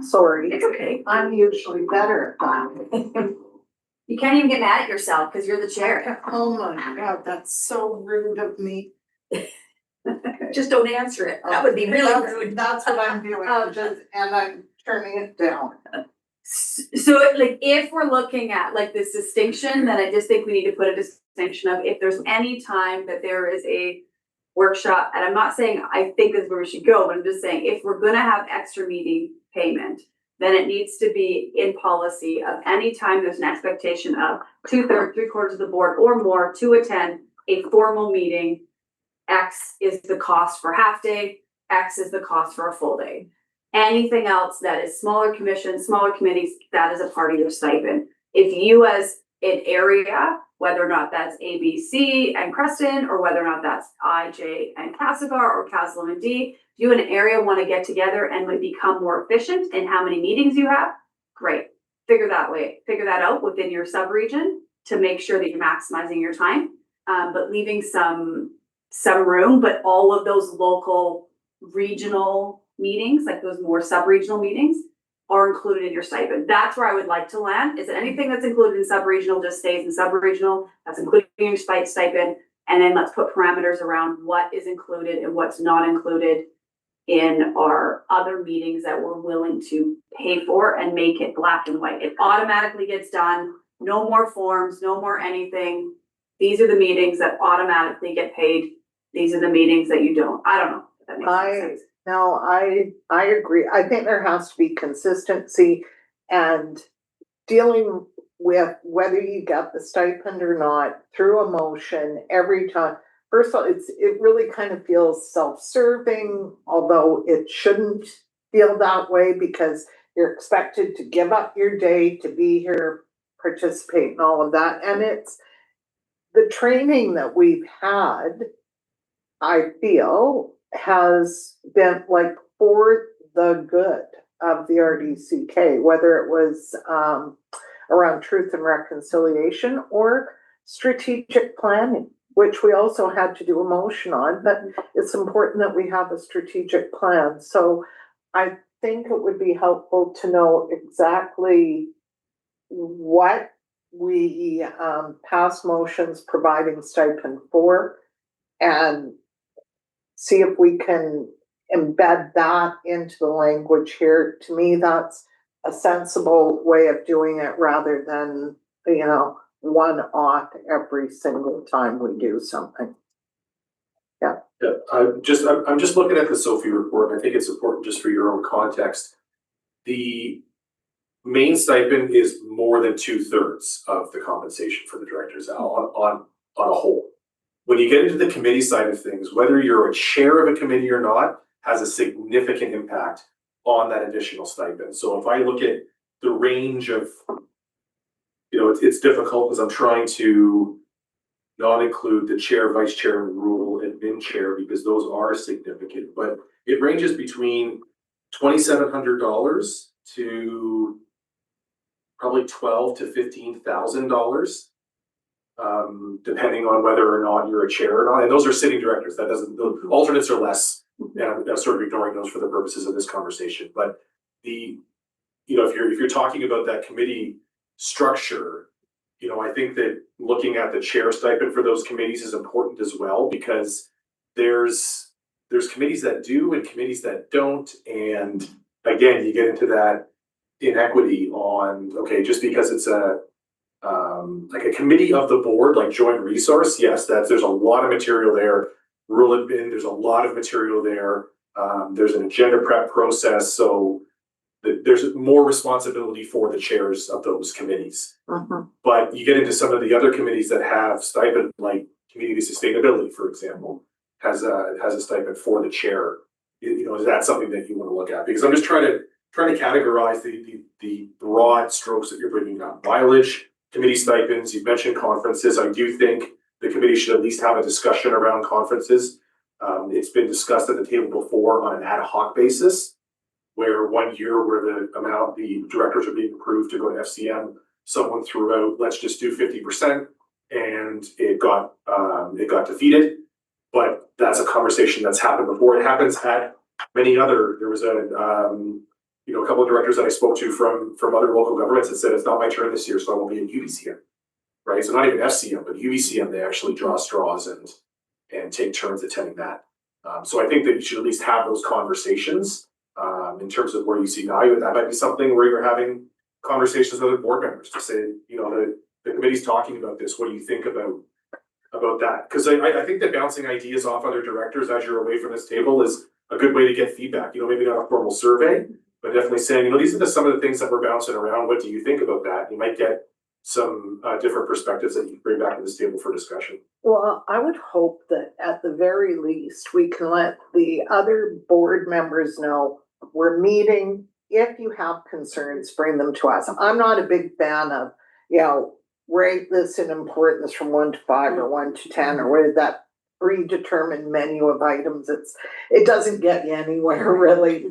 Speaker 1: Sorry,
Speaker 3: It's okay.
Speaker 1: I'm usually better at that.
Speaker 3: You can't even get mad at yourself because you're the chair.
Speaker 1: Oh my God, that's so rude of me.
Speaker 6: Just don't answer it. That would be really
Speaker 1: That's-
Speaker 6: rude.
Speaker 1: That's what I'm doing, and I'm turning it down.
Speaker 3: So like if we're looking at like this distinction, then I just think we need to put a distinction of if there's any time that there is a workshop, and I'm not saying I think this is where we should go, but I'm just saying if we're gonna have extra meeting payment, then it needs to be in policy of any time there's an expectation of 2/3, 3/4 of the board or more to attend a formal meeting. X is the cost for half day, X is the cost for a full day. Anything else that is smaller commissions, smaller committees, that is a part of your stipend. If you as an area, whether or not that's ABC and Creston, or whether or not that's IJ and Castlegar or Castle and D, if you in an area want to get together and would become more efficient in how many meetings you have, great. Figure that out within your sub-region to make sure that you're maximizing your time, but leaving some room, but all of those local regional meetings, like those more sub-regional meetings, are included in your stipend. That's where I would like to land, is that anything that's included in sub-regional just stays in sub-regional, that's included in your stipend, and then let's put parameters around what is included and what's not included in our other meetings that we're willing to pay for, and make it black and white. It automatically gets done, no more forms, no more anything. These are the meetings that automatically get paid. These are the meetings that you don't. I don't know if that makes any sense.
Speaker 1: No, I agree. I think there has to be consistency, and dealing with whether you get the stipend or not through a motion every time. First of all, it really kind of feels self-serving, although it shouldn't feel that way, because you're expected to give up your day to be here, participate in all of that. And it's the training that we've had, I feel, has been like for the good of the RDCK, whether it was around truth and reconciliation or strategic planning, which we also had to do a motion on, but it's important that we have a strategic plan. So I think it would be helpful to know exactly what we pass motions providing stipend for, and see if we can embed that into the language here. To me, that's a sensible way of doing it, rather than, one-off every single time we do something.
Speaker 4: Yeah, I'm just looking at the Sophie report, and I think it's important just for your own context. The main stipend is more than 2/3 of the compensation for the directors on a whole. When you get into the committee side of things, whether you're a chair of a committee or not, has a significant impact on that additional stipend. So if I look at the range of, it's difficult because I'm trying to not include the chair, vice chair, and rural admin chair, because those are significant, but it ranges between $2,700 to probably $12,000 to $15,000. Depending on whether or not you're a chair or not, and those are sitting directors, that doesn't, the alternates are less, and I'm sort of ignoring those for the purposes of this conversation, but if you're talking about that committee structure, I think that looking at the chair stipend for those committees is important as well, because there's committees that do and committees that don't, and again, you get into that inequity on, okay, just because it's like a committee of the board, like joint resource, yes, there's a lot of material there. Rule it in, there's a lot of material there. There's an agenda prep process, so there's more responsibility for the chairs of those committees. But you get into some of the other committees that have stipend, like community sustainability, for example, has a stipend for the chair. Is that something that you want to look at? Because I'm just trying to categorize the broad strokes that you're bringing up. Mileage, committee stipends, you've mentioned conferences. I do think the committee should at least have a discussion around conferences. It's been discussed at the table before on an ad hoc basis, where 1 year where the directors are being approved to go to FCM, someone threw out, let's just do 50%, and it got defeated. But that's a conversation that's happened before. It happens at many other, there was a couple of directors that I spoke to from other local governments that said, it's not my turn this year, so I won't be in UBCM, right? So not even FCM, but UBCM, they actually draw straws and take turns attending that. So I think that you should at least have those conversations in terms of where you see value. That might be something where you're having conversations with other board members to say, the committee's talking about this. What do you think about that? Because I think that bouncing ideas off other directors as you're away from this table is a good way to get feedback. Maybe not a formal survey, but definitely saying, these are some of the things that we're bouncing around. What do you think about that? You might get some different perspectives that you can bring back to this table for discussion.
Speaker 1: Well, I would hope that at the very least, we can let the other board members know we're meeting. If you have concerns, bring them to us. I'm not a big fan of, rate this in importance from 1 to 5 or 1 to 10 or where that predetermined menu of items. It doesn't get you anywhere really,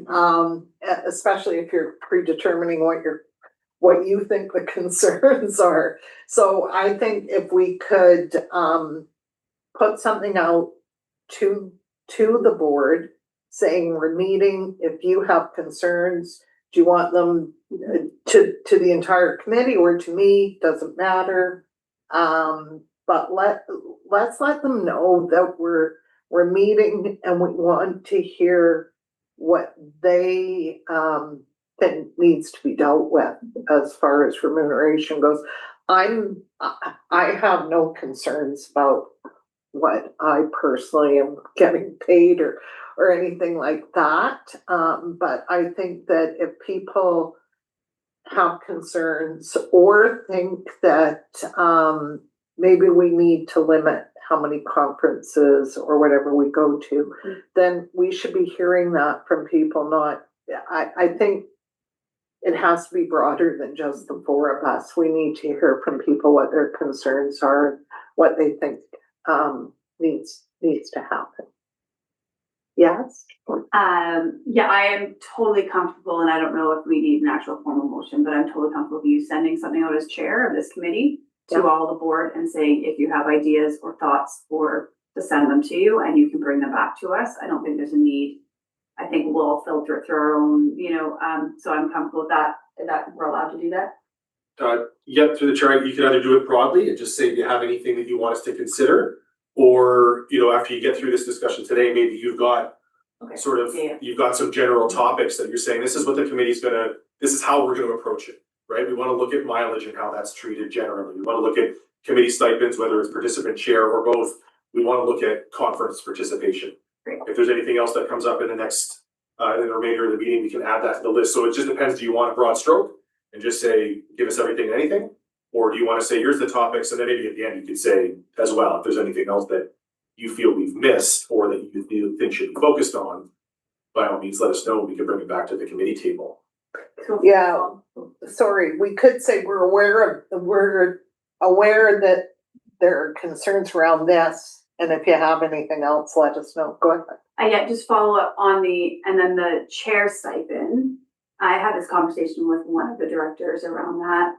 Speaker 1: especially if you're predetermining what you think the concerns are. So I think if we could put something out to the board saying we're meeting, if you have concerns, do you want them to the entire committee or to me? Doesn't matter. But let's let them know that we're meeting and we want to hear what they think needs to be dealt with as far as remuneration goes. I have no concerns about what I personally am getting paid or anything like that. But I think that if people have concerns or think that maybe we need to limit how many conferences or whatever we go to, then we should be hearing that from people. I think it has to be broader than just the 4 of us. We need to hear from people what their concerns are, what they think needs to happen. Yes?
Speaker 3: Yeah, I am totally comfortable, and I don't know if we need an actual formal motion, but I'm totally comfortable with you sending something out as chair of this committee to all the board and saying, if you have ideas or thoughts to send them to you and you can bring them back to us. I don't think there's a need. I think we'll all filter it through our own, so I'm comfortable with that we're allowed to do that.
Speaker 4: Through the chair, you can either do it broadly and just say if you have anything that you want us to consider, or after you get through this discussion today, maybe you've got you've got some general topics that you're saying this is what the committee's this is how we're gonna approach it, right? We want to look at mileage and how that's treated generally. We want to look at committee stipends, whether it's participant chair or both. We want to look at conference participation.
Speaker 3: Great.
Speaker 4: If there's anything else that comes up in the next in the remainder of the meeting, we can add that to the list. So it just depends. Do you want a broad stroke and just say, give us everything and anything? Or do you want to say, here's the topics, and then maybe at the end you could say as well, if there's anything else that you feel we've missed or that you think should be focused on, by all means, let us know. We can bring it back to the committee table.
Speaker 1: Yeah, sorry, we could say we're aware that there are concerns around this, and if you have anything else, let us know. Go ahead.
Speaker 3: I just follow up on and then the chair stipend. I had this conversation with one of the directors around that.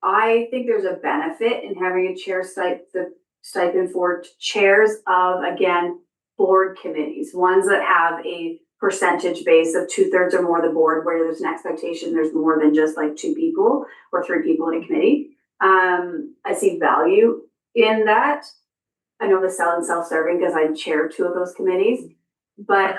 Speaker 3: I think there's a benefit in having a chair stipend for chairs of, again, board committees, ones that have a percentage base of 2/3 or more of the board, where there's an expectation there's more than just like 2 people or 3 people in a committee. I see value in that. I know the self-serving because I chair 2 of those committees, but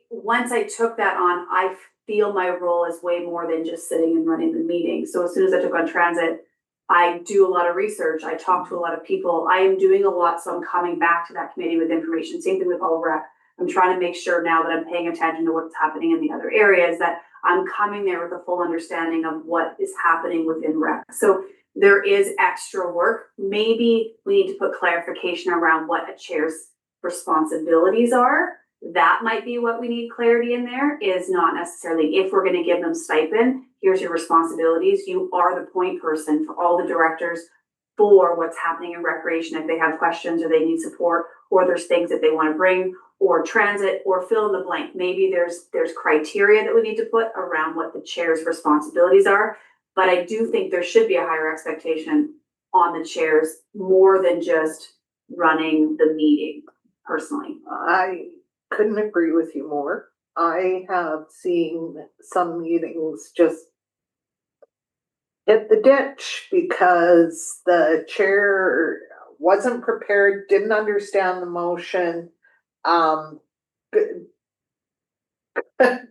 Speaker 3: once I took that on, I feel my role is way more than just sitting and running the meeting. So as soon as I took on transit, I do a lot of research. I talk to a lot of people. I am doing a lot, so I'm coming back to that committee with information. Same thing with all rec. I'm trying to make sure now that I'm paying attention to what's happening in the other areas, that I'm coming there with a full understanding of what is happening within rec. So there is extra work. Maybe we need to put clarification around what a chair's responsibilities are. That might be what we need clarity in there, is not necessarily if we're going to give them stipend, here's your responsibilities. You are the point person for all the directors for what's happening in recreation. If they have questions or they need support, or there's things that they want to bring, or transit, or fill in the blank. Maybe there's criteria that we need to put around what the chair's responsibilities are. But I do think there should be a higher expectation on the chairs, more than just running the meeting, personally.
Speaker 1: I couldn't agree with you more. I have seen some meetings just hit the ditch because the chair wasn't prepared, didn't understand the motion,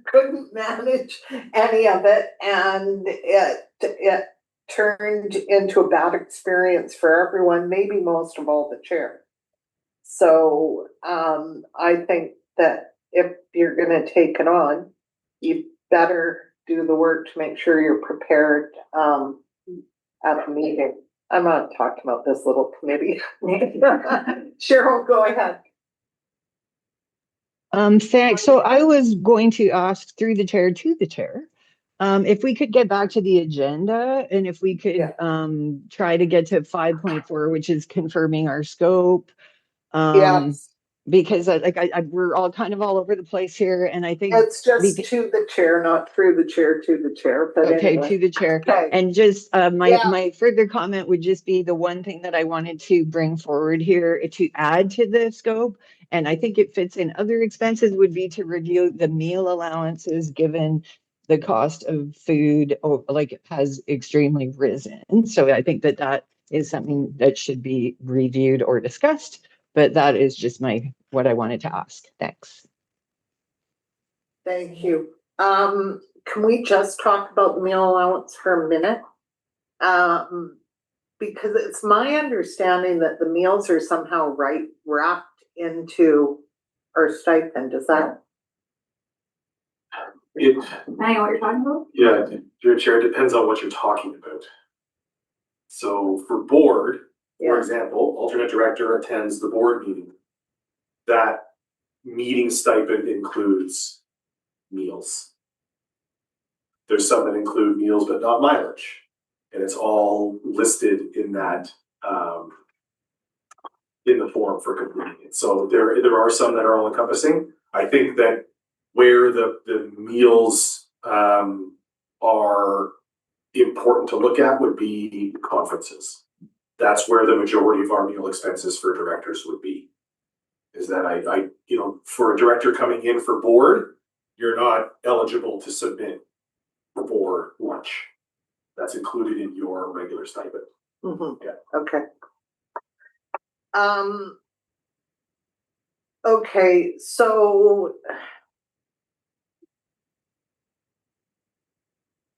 Speaker 1: couldn't manage any of it, and it turned into a bad experience for everyone, maybe most of all the chair. So I think that if you're gonna take it on, you better do the work to make sure you're prepared at the meeting. I'm not talking about this little committee. Cheryl, go ahead.
Speaker 5: Thanks. So I was going to ask through the chair to the chair, if we could get back to the agenda, and if we could try to get to 5.4, which is confirming our scope.
Speaker 1: Yes.
Speaker 5: Because we're all kind of all over the place here, and I think
Speaker 1: It's just to the chair, not through the chair to the chair, but
Speaker 5: okay,
Speaker 1: anyway.
Speaker 5: to the chair.
Speaker 1: Okay.
Speaker 5: And just my further comment would just be the one thing that I wanted to bring forward here to add to the scope, and I think it fits in other expenses, would be to review the meal allowances, given the cost of food has extremely risen. So I think that is something that should be reviewed or discussed. But that is just what I wanted to ask. Thanks.
Speaker 1: Thank you. Can we just talk about the meal allowance for a minute? Because it's my understanding that the meals are somehow wrapped into our stipend. Is that?
Speaker 3: Depending on what you're talking about?
Speaker 4: Yeah, your chair, it depends on what you're talking about. So for board, for example, alternate director attends the board meeting. That meeting stipend includes meals. There's some that include meals but not mileage. And it's all listed in that in the form for completing it. So there are some that are all encompassing. I think that where the meals are important to look at would be conferences. That's where the majority of our meal expenses for directors would be. Is that I for a director coming in for board, you're not eligible to submit for lunch. That's included in your regular stipend.
Speaker 1: Mm-hmm.
Speaker 4: Yeah.
Speaker 1: Okay. Okay, so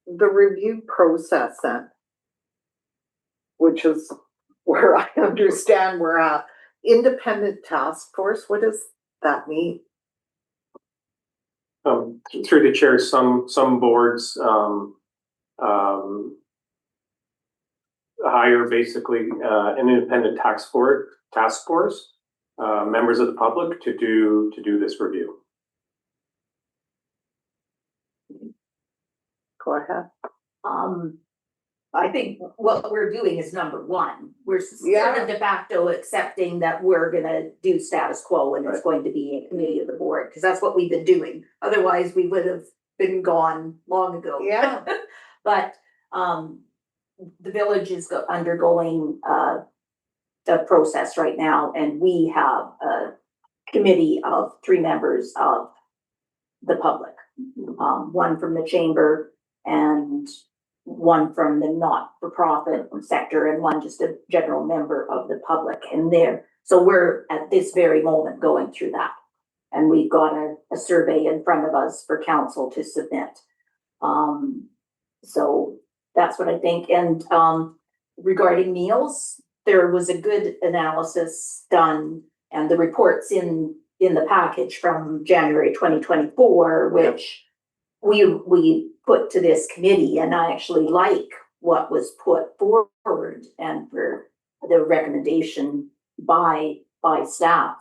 Speaker 1: the review process then, which is where I understand we're at, independent task force, what does that mean?
Speaker 2: Through the chair, some boards hire basically an independent task force, members of the public to do this review.
Speaker 1: Go ahead.
Speaker 6: I think what we're doing is number one. We're sort
Speaker 1: Yeah.
Speaker 6: of de facto accepting that we're gonna do status quo and it's going to be a committee of the board, because that's what we've been doing. Otherwise, we would have been gone long ago.
Speaker 1: Yeah.
Speaker 6: But, the village is undergoing, the process right now, and we have a committee of 3 members of the public. One from the chamber and one from the not-for-profit sector and one just a general member of the public in there. So we're at this very moment going through that. And we've got a survey in front of us for council to submit. So that's what I think. And regarding meals, there was a good analysis done and the reports in the package from January 2024, which we put to this committee, and I actually like what was put forward and for the recommendation by staff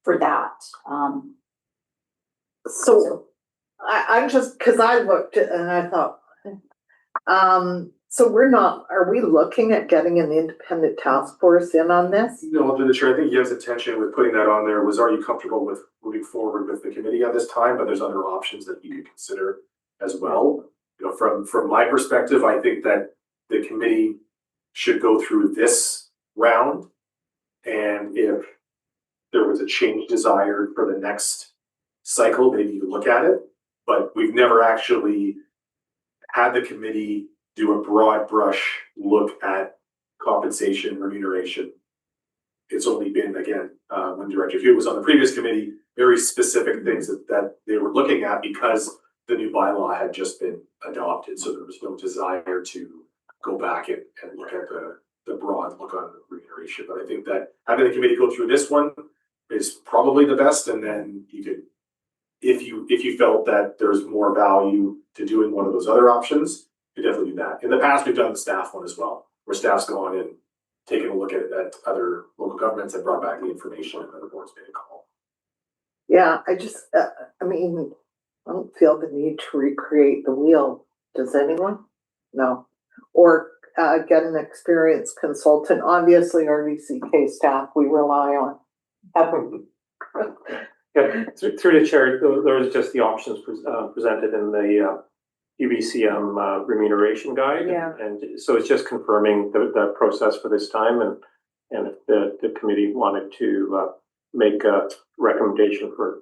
Speaker 6: for that.
Speaker 1: So I'm just, cause I looked at and I thought, so are we looking at getting an independent task force in on this?
Speaker 4: No, through the chair, I think Yev's intention with putting that on there was, are you comfortable with moving forward with the committee at this time? But there's other options that you could consider as well. You know, from my perspective, I think that the committee should go through this round. And if there was a change desired for the next cycle, maybe you look at it. But we've never actually had the committee do a broad brush look at compensation, remuneration. It's only been, again, when Director Hewitt was on the previous committee, very specific things that they were looking at because the new bylaw had just been adopted. So there was no desire to go back and look at the broad look on remuneration. But I think that having the committee go through this one is probably the best. And then you could, if you felt that there's more value to doing one of those other options, you could definitely do that. In the past, we've done the staff one as well, where staff's gone and taken a look at other local governments and brought back the information and the board's made a call.
Speaker 1: Yeah, I just, I mean, I don't feel the need to recreate the wheel. Does anyone? No. Or get an experienced consultant. Obviously, our VCK staff, we rely on.
Speaker 2: Yeah, through the chair, there was just the options presented in the UBCM remuneration guide.
Speaker 1: Yeah.
Speaker 2: And so it's just confirming the process for this time, and if the committee wanted to make a recommendation for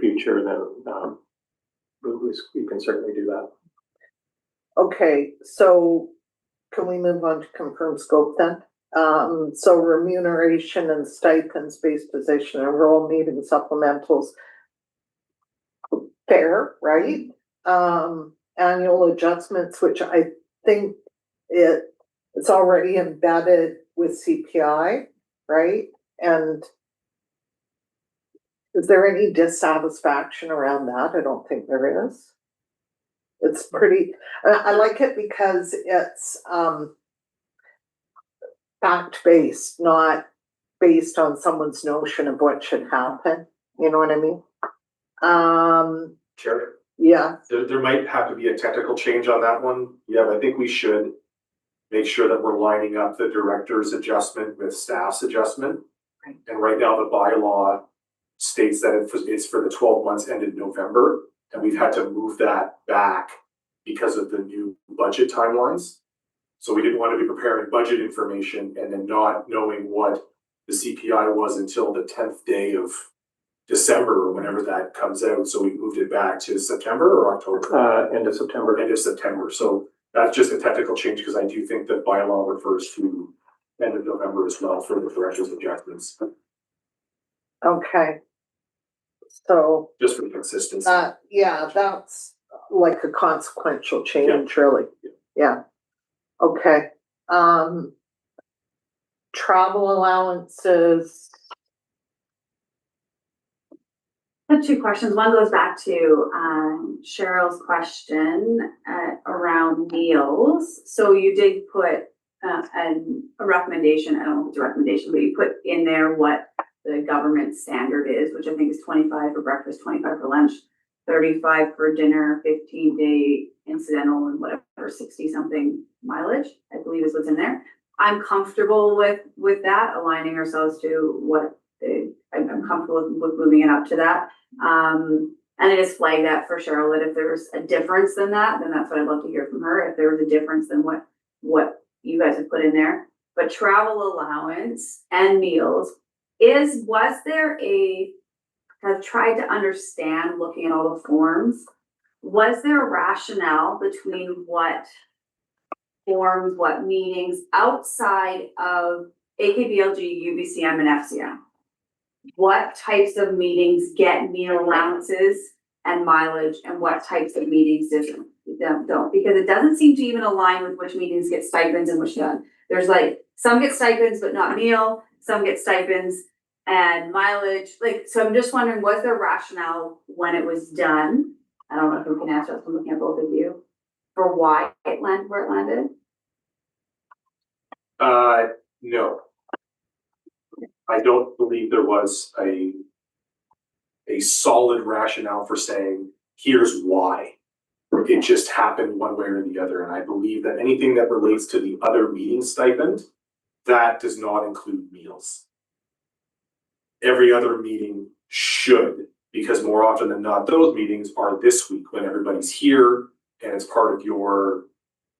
Speaker 2: future, then we can certainly do that.
Speaker 1: Okay, so can we move on to confirm scope then? So remuneration and stipends, base position and role, meeting supplementals. Fair, right? Annual adjustments, which I think it's already embedded with CPI, right? And is there any dissatisfaction around that? I don't think there is. It's pretty, I like it because it's fact-based, not based on someone's notion of what should happen. You know what I mean?
Speaker 4: Chair?
Speaker 1: Yeah.
Speaker 4: There might have to be a technical change on that one. Yeah, I think we should make sure that we're lining up the director's adjustment with staff's adjustment.
Speaker 1: Right.
Speaker 4: And right now the bylaw states that it's for the 12 months ended November, and we've had to move that back because of the new budget timelines. So we didn't want to be preparing budget information and then not knowing what the CPI was until the 10th day of December or whenever that comes out. So we moved it back to September or October?
Speaker 2: End of September.
Speaker 4: End of September. So that's just a technical change because I do think that bylaw refers to end of November as well for the director's adjustments.
Speaker 1: Okay. So
Speaker 4: Just for the consistency.
Speaker 1: yeah, that's like a consequential change, really. Yeah. Okay. Travel allowances.
Speaker 3: I have 2 questions. One goes back to Cheryl's question around meals. So you did put a recommendation, I don't know if it's a recommendation, but you put in there what the government standard is, which I think is 25 for breakfast, 25 for lunch, 35 for dinner, 15-day incidental, and whatever, 60 something mileage, I believe is what's in there. I'm comfortable with that, aligning ourselves to what I'm comfortable with moving it up to that. And I just flag that for Cheryl, that if there's a difference than that, then that's what I'd love to hear from her. If there was a difference than what you guys have put in there. But travel allowance and meals was there I've tried to understand, looking at all the forms, was there a rationale between what forms, what meetings outside of AKBLG, UBCM, and FCM? What types of meetings get meal allowances and mileage, and what types of meetings don't? Because it doesn't seem to even align with which meetings get stipends and which don't. There's like, some get stipends but not meal, some get stipends and mileage. Like, so I'm just wondering, was there rationale when it was done? I don't know if we can answer that from looking at both of you, for why it landed where it landed.
Speaker 4: No. I don't believe there was a solid rationale for saying, here's why. It just happened one way or the other. And I believe that anything that relates to the other meeting stipend, that does not include meals. Every other meeting should, because more often than not, those meetings are this week when everybody's here and it's part of your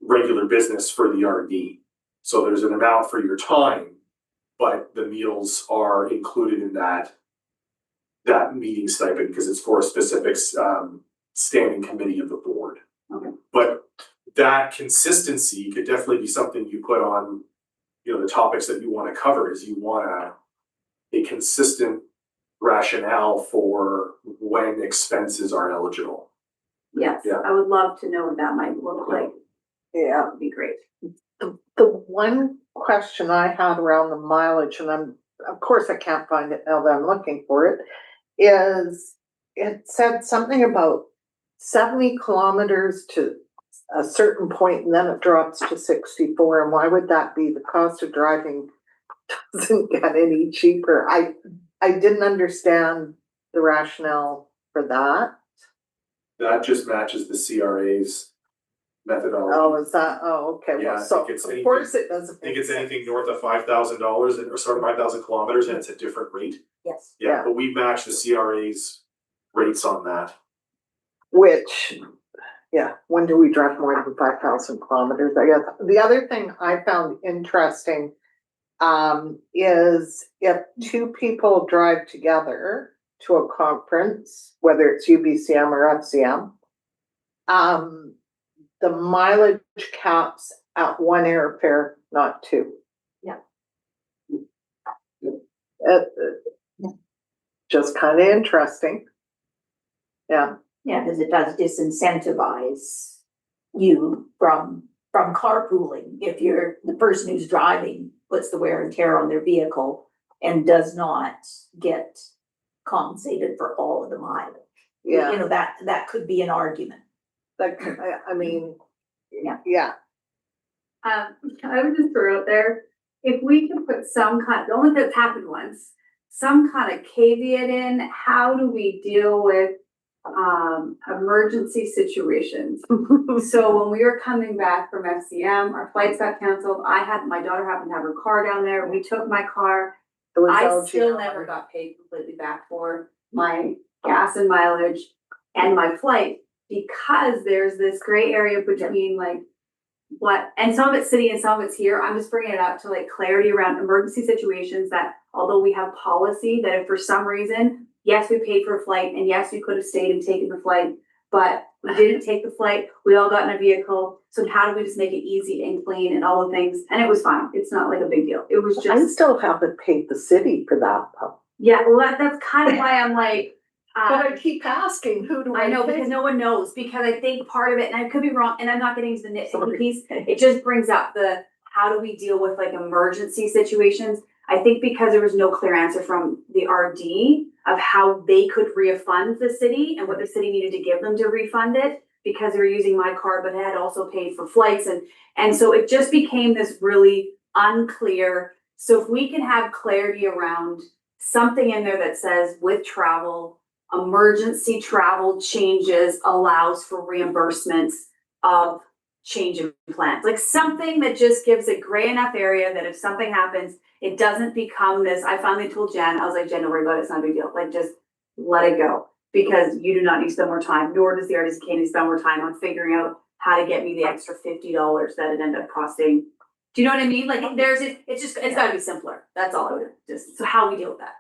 Speaker 4: regular business for the RD. So there's an amount for your time, but the meals are included in that meeting stipend because it's for a specific standing committee of the board.
Speaker 3: Okay.
Speaker 4: But that consistency could definitely be something you put on, the topics that you want to cover. Is you want a consistent rationale for when expenses are eligible.
Speaker 3: Yes,
Speaker 4: Yeah.
Speaker 3: I would love to know what that might look like.
Speaker 1: Yeah.
Speaker 3: That would be great.
Speaker 1: The one question I had around the mileage, and of course I can't find it now that I'm looking for it, is it said something about 70 kilometers to a certain point and then it drops to 64. And why would that be? The cost of driving doesn't get any cheaper. I didn't understand the rationale for that.
Speaker 4: That just matches the CRA's methodology.
Speaker 1: Oh, is that? Oh, okay.
Speaker 4: Yeah,
Speaker 1: Well,
Speaker 4: I
Speaker 1: so
Speaker 4: think it's
Speaker 1: of
Speaker 4: anything-
Speaker 1: course it doesn't.
Speaker 4: I think it's
Speaker 1: make
Speaker 4: anything
Speaker 1: sense.
Speaker 4: north of $5,000 or sort of 5,000 kilometers, and it's a different rate.
Speaker 6: Yes.
Speaker 4: Yeah, but we match the CRA's rates on that.
Speaker 1: Which, yeah, when do we drive more than 5,000 kilometers? I guess the other thing I found interesting is if two people drive together to a conference, whether it's UBCM or FCM, the mileage caps at one airfare, not two.
Speaker 6: Yeah.
Speaker 1: Just kind of interesting. Yeah.
Speaker 6: Yeah, because it does disincentivize you from carpooling. If you're the person who's driving, puts the wear and tear on their vehicle and does not get compensated for all of the mileage.
Speaker 1: Yeah.
Speaker 6: You know, that could be an argument.
Speaker 1: Like, I mean,
Speaker 6: Yeah.
Speaker 1: yeah.
Speaker 3: I would just throw out there, if we can put some kind, the only thing that's happened once, some kind of caveat in, how do we deal with emergency situations? So when we were coming back from FCM, our flights got canceled. My daughter happened to have her car down there. We took my car.
Speaker 1: It was
Speaker 3: I
Speaker 1: LG.
Speaker 3: still never got paid completely back for my gas and mileage and my flight, because there's this gray area between like and some of it's city and some of it's here. I'm just bringing it up to like clarity around emergency situations, that although we have policy that if for some reason, yes, we paid for a flight and yes, we could have stayed and taken the flight, but we didn't take the flight. We all got in a vehicle. So how do we just make it easy and clean and all the things? And it was fine. It's not like a big deal. It was
Speaker 1: I
Speaker 3: just,
Speaker 1: still haven't paid the city for that though.
Speaker 3: yeah, well, that's kind of why I'm like,
Speaker 1: But I keep asking, who do I
Speaker 3: I know,
Speaker 1: pay?
Speaker 3: because no one knows, because I think part of it, and I could be wrong, and I'm not getting into the nitpicky piece, it just brings up how do we deal with like emergency situations? I think because there was no clear answer from the RD of how they could refund the city and what the city needed to give them to refund it, because they were using my card, but it had also paid for flights, and so it just became this really unclear. So if we can have clarity around something in there that says with travel, emergency travel changes allows for reimbursements of change in plans. Like something that just gives a gray enough area that if something happens, it doesn't become this. I finally told Jen, I was like, Jen, don't worry about it, it's not a big deal. Like just let it go. Because you do not need to spend more time, nor does the RDC need to spend more time on figuring out how to get me the extra $50 that it ended up costing. Do you know what I mean? Like it's gotta be simpler. That's all I would just, so how we deal with that.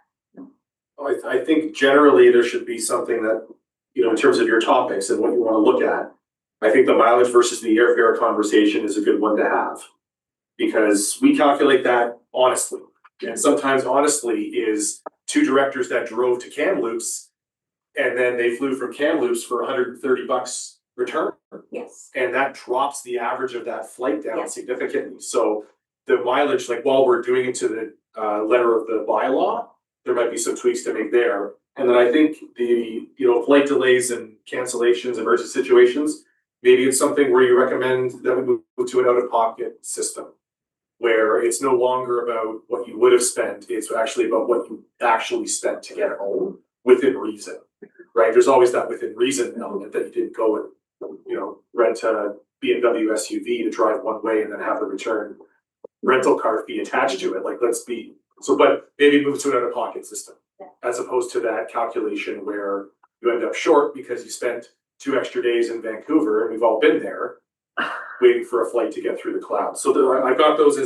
Speaker 4: I think generally there should be something that, you know, in terms of your topics and what you wanna look at. I think the mileage versus the airfare conversation is a good one to have. Because we calculate that honestly. And sometimes honestly is two directors that drove to Kamloops and then they flew from Kamloops for $130 return.
Speaker 6: Yes.
Speaker 4: And that drops the average of that flight down
Speaker 6: Yes.
Speaker 4: significantly. So the mileage, like while we're doing it to the letter of the bylaw, there might be some tweaks to make there. And then I think the, you know, flight delays and cancellations, emergency situations, maybe it's something where you recommend that we move to an out-of-pocket system. Where it's no longer about what you would have spent, it's actually about what you actually spent to get home within reason. Right, there's always that within reason element that you didn't go and, you know, rent a BMW SUV to drive one way and then have the return rental car fee attached to it, like let's be, so but maybe move to an out-of-pocket system. As opposed to that calculation where you end up short because you spent 2 extra days in Vancouver, and we've all been there, waiting for a flight to get through the clouds. So I've got those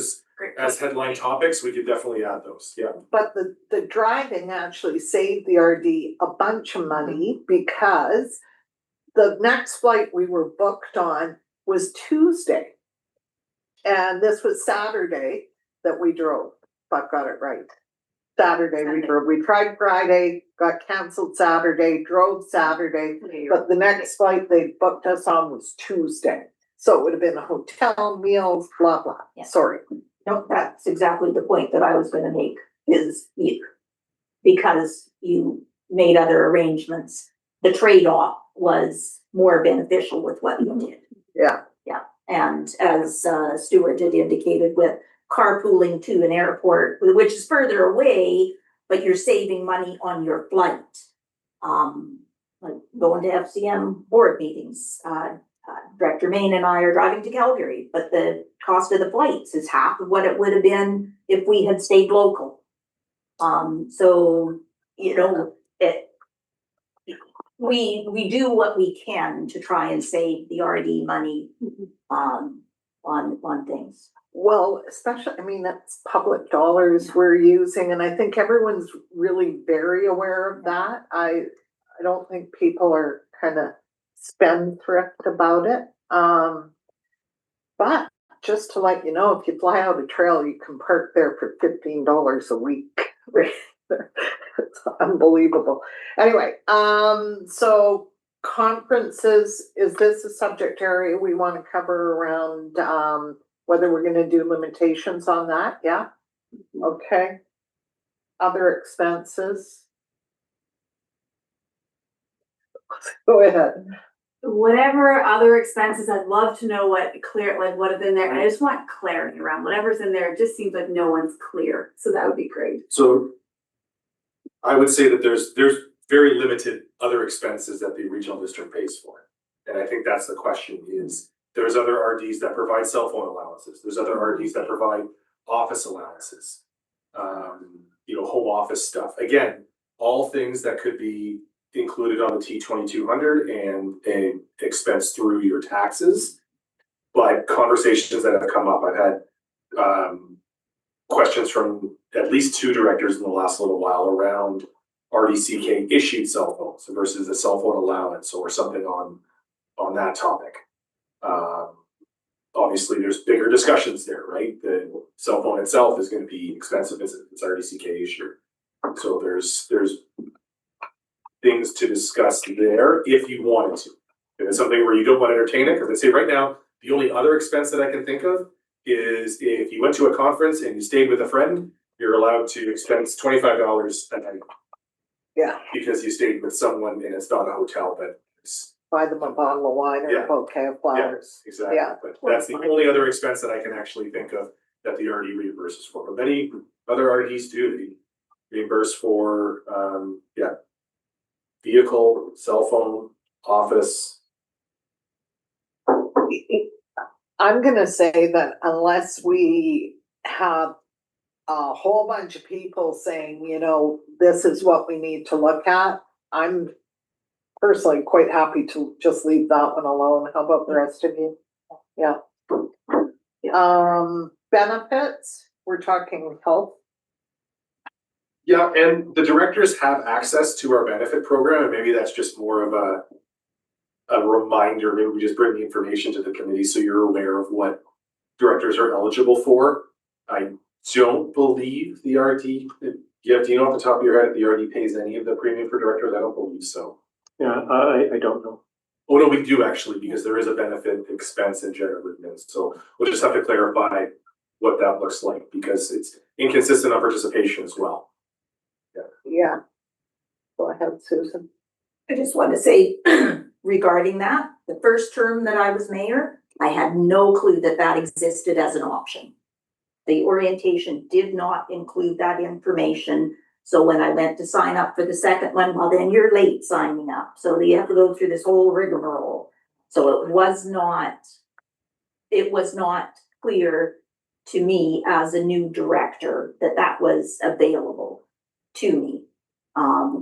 Speaker 4: as headline topics, we could definitely add those, yeah.
Speaker 1: But the driving actually saved the RD a bunch of money because the next flight we were booked on was Tuesday. And this was Saturday that we drove, if I've got it right. Saturday we drove. We tried Friday, got canceled Saturday, drove Saturday, but the next flight they booked us on was Tuesday. So it would have been a hotel, meals, blah, blah.
Speaker 6: Yeah.
Speaker 1: Sorry.
Speaker 6: No, that's exactly the point that I was gonna make is because you made other arrangements, the trade-off was more beneficial with what you did.
Speaker 1: Yeah.
Speaker 6: Yeah, and as Stuart had indicated with carpooling to an airport, which is further away, but you're saving money on your flight. Like going to FCM board meetings, Director Main and I are driving to Calgary, but the cost of the flights is half of what it would have been if we had stayed local. So, you know, we do what we can to try and save the RD money, on things.
Speaker 1: Well, especially, I mean, that's public dollars we're using, and I think everyone's really very aware of that. I don't think people are kind of spendthrift about it. But just to let you know, if you fly out a trail, you can park there for $15 a week. It's unbelievable. Anyway, so conferences, is this a subject area we want to cover around whether we're going to do limitations on that? Yeah. Okay. Other expenses. Go ahead.
Speaker 3: Whatever other expenses, I'd love to know what is in there. I just want clarity around whatever's in there. It just seems like no one's clear. So that would be great.
Speaker 4: So I would say that there's very limited other expenses that the regional district pays for. And I think that's the question is, there's other RDs that provide cell phone allowances. There's other RDs that provide office allowances. You know, home office stuff. Again, all things that could be included on the T2200 and expense through your taxes. But conversations that have come up, I've had questions from at least 2 directors in the last little while around RDCK issued cell phones versus a cell phone allowance or something on that topic. Obviously there's bigger discussions there, right? The cell phone itself is going to be expensive as it's RDCK issued. So there's things to discuss there if you wanted to. If it's something where you don't want to entertain it, because I say right now, the only other expense that I can think of is if you went to a conference and you stayed with a friend, you're allowed to expense $25 a night.
Speaker 1: Yeah.
Speaker 4: Because you stayed with someone and it's not a hotel, but it's.
Speaker 1: Buy them a bottle of wine or
Speaker 4: Yeah.
Speaker 1: a bouquet of flowers.
Speaker 4: Yeah, exactly.
Speaker 1: Yeah.
Speaker 4: But that's the only other expense that I can actually think of that the RD reimburses for. But many other RDs do, they reimburse for, vehicle, cell phone, office.
Speaker 1: I'm gonna say that unless we have a whole bunch of people saying, you know, this is what we need to look at, I'm personally quite happy to just leave that one alone. How about the rest of you? Yeah. Benefits, we're talking health.
Speaker 4: Yeah, and the directors have access to our benefit program, and maybe that's just more of a reminder. Maybe we just bring the information to the committee so you're aware of what directors are eligible for. I don't believe the RD, do you know off the top of your head if the RD pays any of the premium for directors? I don't believe so.
Speaker 2: Yeah, I don't know.
Speaker 4: Oh, no, we do actually, because there is a benefit expense in general admin. So we'll just have to clarify what that looks like, because it's inconsistent on participation as well.
Speaker 1: Yeah. Go ahead, Susan.
Speaker 6: I just want to say regarding that, the first term that I was mayor, I had no clue that that existed as an option. The orientation did not include that information. So when I went to sign up for the second one, well, then you're late signing up. So you have to go through this whole rigmarole. So it was not clear to me as a new director that that was available to me.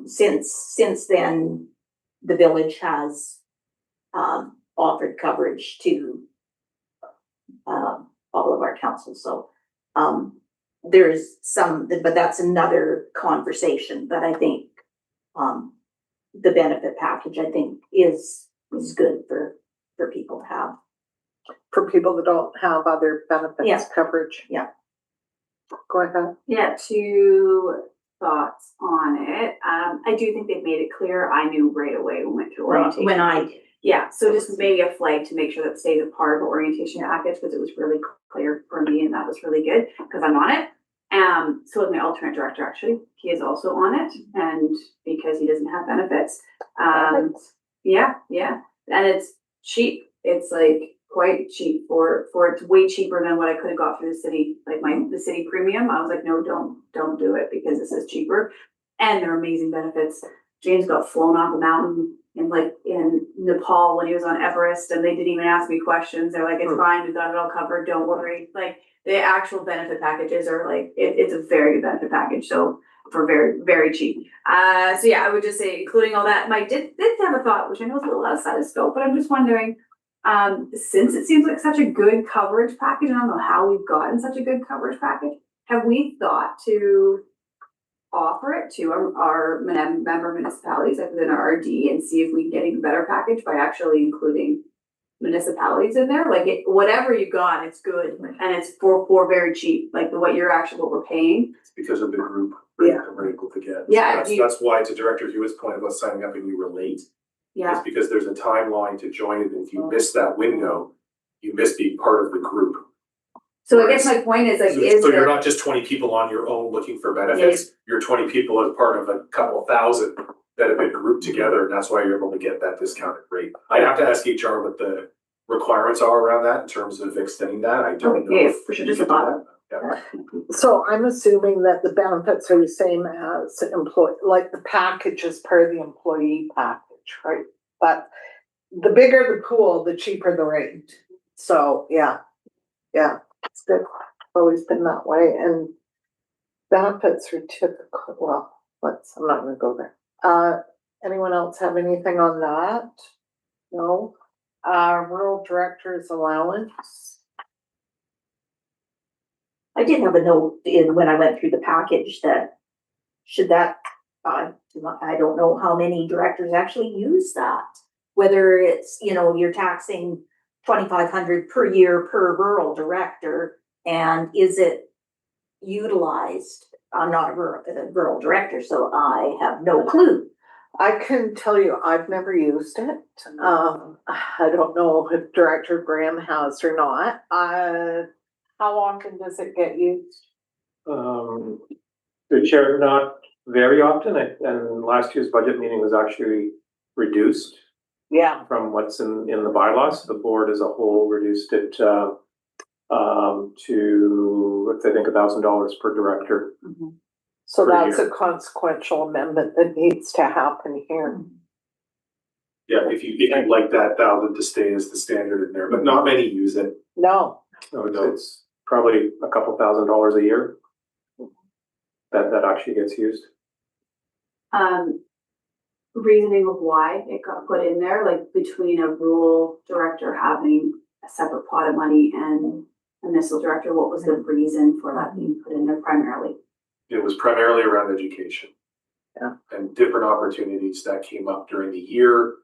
Speaker 6: Since then, the village has offered coverage to all of our councils. So there's some, but that's another conversation. But I think the benefit package, I think, is good for people to have.
Speaker 1: For people that don't have other benefits
Speaker 6: Yeah.
Speaker 1: coverage.
Speaker 6: Yeah.
Speaker 1: Go ahead.
Speaker 3: Yeah, 2 thoughts on it. I do think they've made it clear. I knew right away when we went through orientation.
Speaker 6: When I did.
Speaker 3: Yeah, so just maybe a flag to make sure that stays a part of the orientation package, because it was really clear for me, and that was really good because I'm on it. So is my alternate director, actually. He is also on it, and because he doesn't have benefits. Yeah, and it's cheap. It's like quite cheap for it's way cheaper than what I could have got through the city, like the city premium. I was like, no, don't do it, because this is cheaper, and they're amazing benefits. James got flown off the mountain in Nepal when he was on Everest, and they didn't even ask me questions. They're like, it's fine, we've got it all covered, don't worry. Like, the actual benefit packages are like, it's a very good benefit package, so for very, very cheap. So yeah, I would just say, including all that, Mike did have a thought, which I know is a little outside of scope, but I'm just wondering, since it seems like such a good coverage package, I don't know how we've gotten such a good coverage package, have we thought to offer it to our member municipalities, like within our RD, and see if we can get a better package by actually including municipalities in there? Like, whatever you got, it's good, and it's for very cheap, like what we're paying.
Speaker 4: It's because of the group
Speaker 1: Yeah.
Speaker 4: that we're able to get.
Speaker 3: Yeah,
Speaker 4: So that's why, to Director Hewitt's point about signing up and you were late,
Speaker 3: Yeah,
Speaker 4: is because there's a timeline to join it. If you miss that window, you miss being part of the group.
Speaker 3: so I guess my point is like,
Speaker 4: So
Speaker 3: is
Speaker 4: you're
Speaker 3: there,
Speaker 4: not just 20 people on your own looking for benefits, you're 20 people as part of a couple thousand that have been grouped together, and that's why you're able to get that discounted rate. I'd have to ask HR what the requirements are around that in terms of extending that. I don't know.
Speaker 3: yeah, for sure, just a thought.
Speaker 4: Yeah.
Speaker 1: So I'm assuming that the benefits are the same as employee, like the package is part of the employee package, right? But the bigger the pool, the cheaper the rate. So, yeah, it's good. Always been that way, and benefits are typical, well, I'm not gonna go there. Anyone else have anything on that? No? Rural director's allowance?
Speaker 6: I did have a note when I went through the package that I don't know how many directors actually use that. Whether it's, you're taxing 2,500 per year per rural director, and is it utilized? I'm not a rural director, so I have no clue.
Speaker 1: I can tell you, I've never used it. I don't know if Director Graham has or not. How often does it get used?
Speaker 2: The chair, not very often, and last year's budget meeting was actually reduced
Speaker 1: Yeah,
Speaker 2: from what's in the bylaws. The board as a whole reduced it to I think $1,000 per director.
Speaker 1: So
Speaker 2: per
Speaker 1: that's
Speaker 2: year.
Speaker 1: a consequential amendment that needs to happen here.
Speaker 4: Yeah, if you'd like that 1,000 to stay as the standard in there, but not many use it.
Speaker 1: No,
Speaker 2: No, it's probably a couple $1,000s a year that actually gets used.
Speaker 3: Reasoning of why it got put in there, like between a rural director having a separate pot of money and a municipal director, what was the reason for that being put in there primarily?
Speaker 4: It was primarily around education.
Speaker 1: Yeah.
Speaker 4: And different opportunities that came up during the year.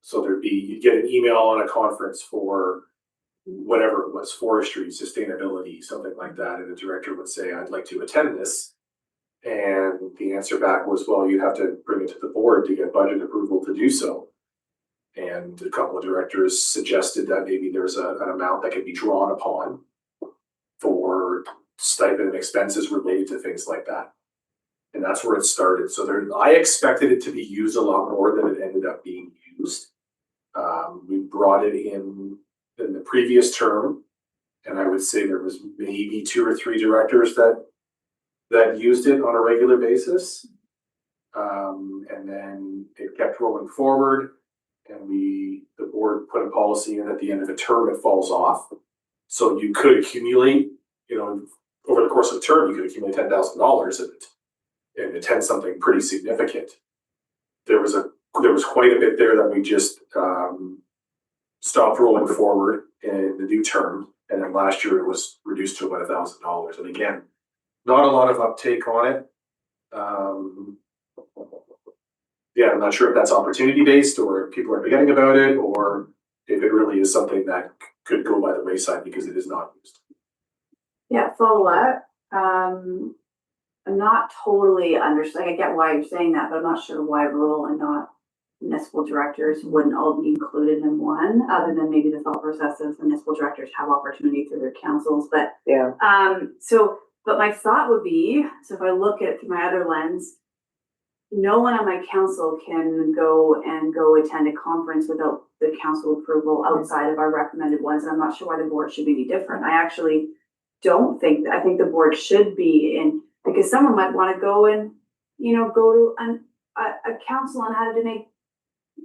Speaker 4: So you'd get an email on a conference for whatever it was, forestry, sustainability, something like that, and the director would say, I'd like to attend this. And the answer back was, well, you have to bring it to the board to get budget approval to do so. And a couple of directors suggested that maybe there's an amount that can be drawn upon for stipend and expenses related to things like that. And that's where it started. So I expected it to be used a lot more than it ended up being used. We brought it in the previous term, and I would say there was maybe 2 or 3 directors that used it on a regular basis. And then it kept rolling forward, and the board put a policy in at the end of a term, it falls off. So you could accumulate, over the course of a term, you could accumulate $10,000 and attend something pretty significant. There was quite a bit there that we just stopped rolling forward in the new term, and then last year it was reduced to about $1,000. And again, not a lot of uptake on it. Yeah, I'm not sure if that's opportunity based or if people are forgetting about it, or if it really is something that could go by the wayside because it is not used.
Speaker 3: Yeah, follow up. I'm not totally I get why you're saying that, but I'm not sure why rural and not municipal directors wouldn't all be included in one, other than maybe the thought process of municipal directors have opportunity through their councils. But
Speaker 1: yeah,
Speaker 3: but my thought would be, so if I look at it through my other lens, no one on my council can go attend a conference without the council approval outside of our recommended ones. And I'm not sure why the board should be any different. I actually don't think that. I think the board should be in, because someone might want to go and, go to a council on how to make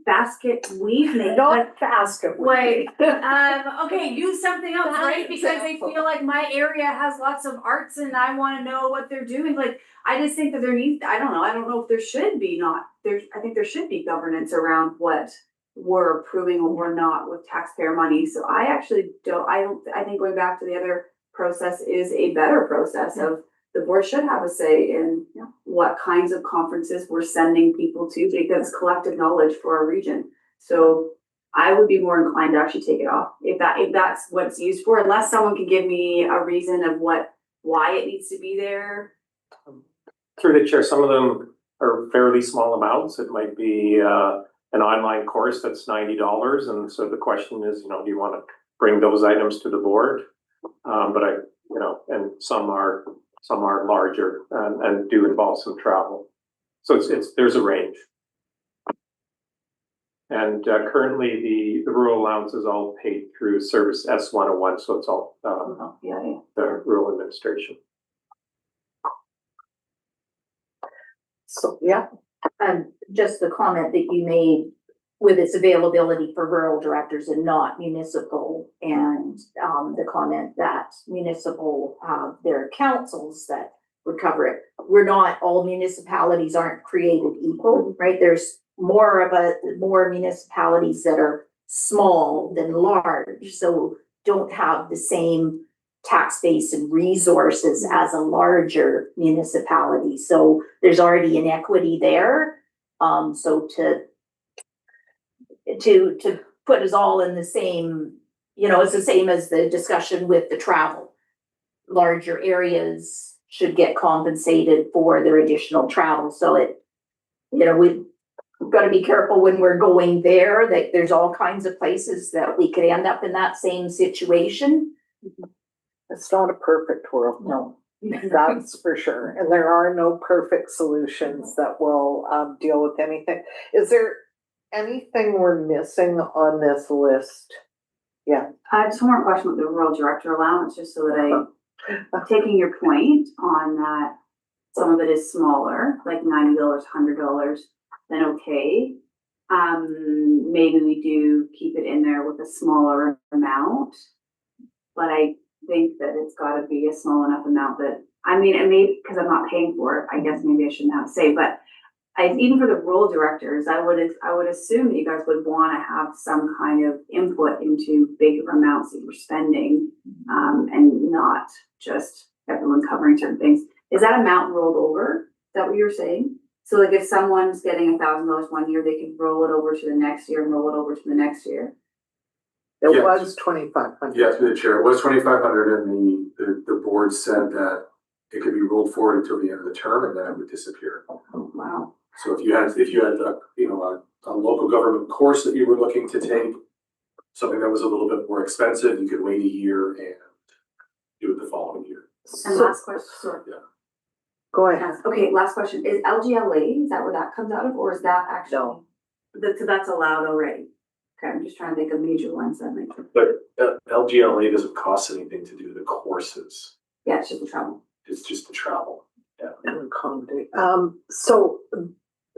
Speaker 3: basket weave making.
Speaker 1: not basket.
Speaker 3: Wait, okay, use something else, right? Because I feel like my area has lots of arts and I want to know what they're doing. Like, I just think that I don't know if there should be I think there should be governance around what we're approving or we're not with taxpayer money. So I actually I think going back to the other process is a better process of the board should have a say in what kinds of conferences we're sending people to, because collective knowledge for our region. So I would be more inclined to actually take it off if that's what it's used for, unless someone can give me a reason of why it needs to be there.
Speaker 2: Through the chair, some of them are fairly small amounts. It might be an online course that's $90, and so the question is, do you want to bring those items to the board? But and some are larger and do involve some travel. So there's a range. And currently the rural allowance is all paid through Service S101, so it's all the rural administration.
Speaker 1: So, yeah,
Speaker 6: Just the comment that you made with its availability for rural directors and not municipal, and the comment that municipal have their councils that would cover it. All municipalities aren't created equal, right? There's more municipalities that are small than large, so don't have the same tax base and resources as a larger municipality. So there's already inequity there. So to put us all in the same, it's the same as the discussion with the travel. Larger areas should get compensated for their additional travel. So we've got to be careful when we're going there, that there's all kinds of places that we could end up in that same situation.
Speaker 1: it's not a perfect world.
Speaker 6: No.
Speaker 1: That's for sure. And there are no perfect solutions that will deal with anything. Is there anything we're missing on this list? Yeah.
Speaker 3: I just one more question with the rural director allowance, just so that I taking your point on that, some of it is smaller, like $90, $100, then okay. Maybe we do keep it in there with a smaller amount. But I think that it's gotta be a small enough amount that, I mean, and maybe, because I'm not paying for it, I guess maybe I shouldn't have to say, but even for the role directors, I would assume that you guys would wanna have some kind of input into bigger amounts that you're spending, and not just everyone covering certain things. Is that amount rolled over? Is that what you're saying? So like if someone's getting $1,000 one year, they can roll it over to the next year and roll it over to the next year?
Speaker 1: It
Speaker 4: Yeah.
Speaker 1: was 2,500.
Speaker 4: Yeah, through the chair, it was 2,500 and the board said that it could be rolled forward until the end of the term and then it would disappear.
Speaker 3: Oh, wow.
Speaker 4: So if you had a local government course that you were looking to take, something that was a little bit more expensive, you could wait a year and do it the following year.
Speaker 3: And
Speaker 1: So,
Speaker 3: last question, sorry.
Speaker 1: go ahead.
Speaker 3: Okay, last question. Is LGLA, is that where that comes out of, or is that actually?
Speaker 1: No.
Speaker 3: So that's allowed already? Okay, I'm just trying to think of major ones that make.
Speaker 4: But LGLA doesn't cost anything to do the courses,
Speaker 3: Yeah, it's just the travel.
Speaker 4: it's just the travel.
Speaker 1: And accommodate. So,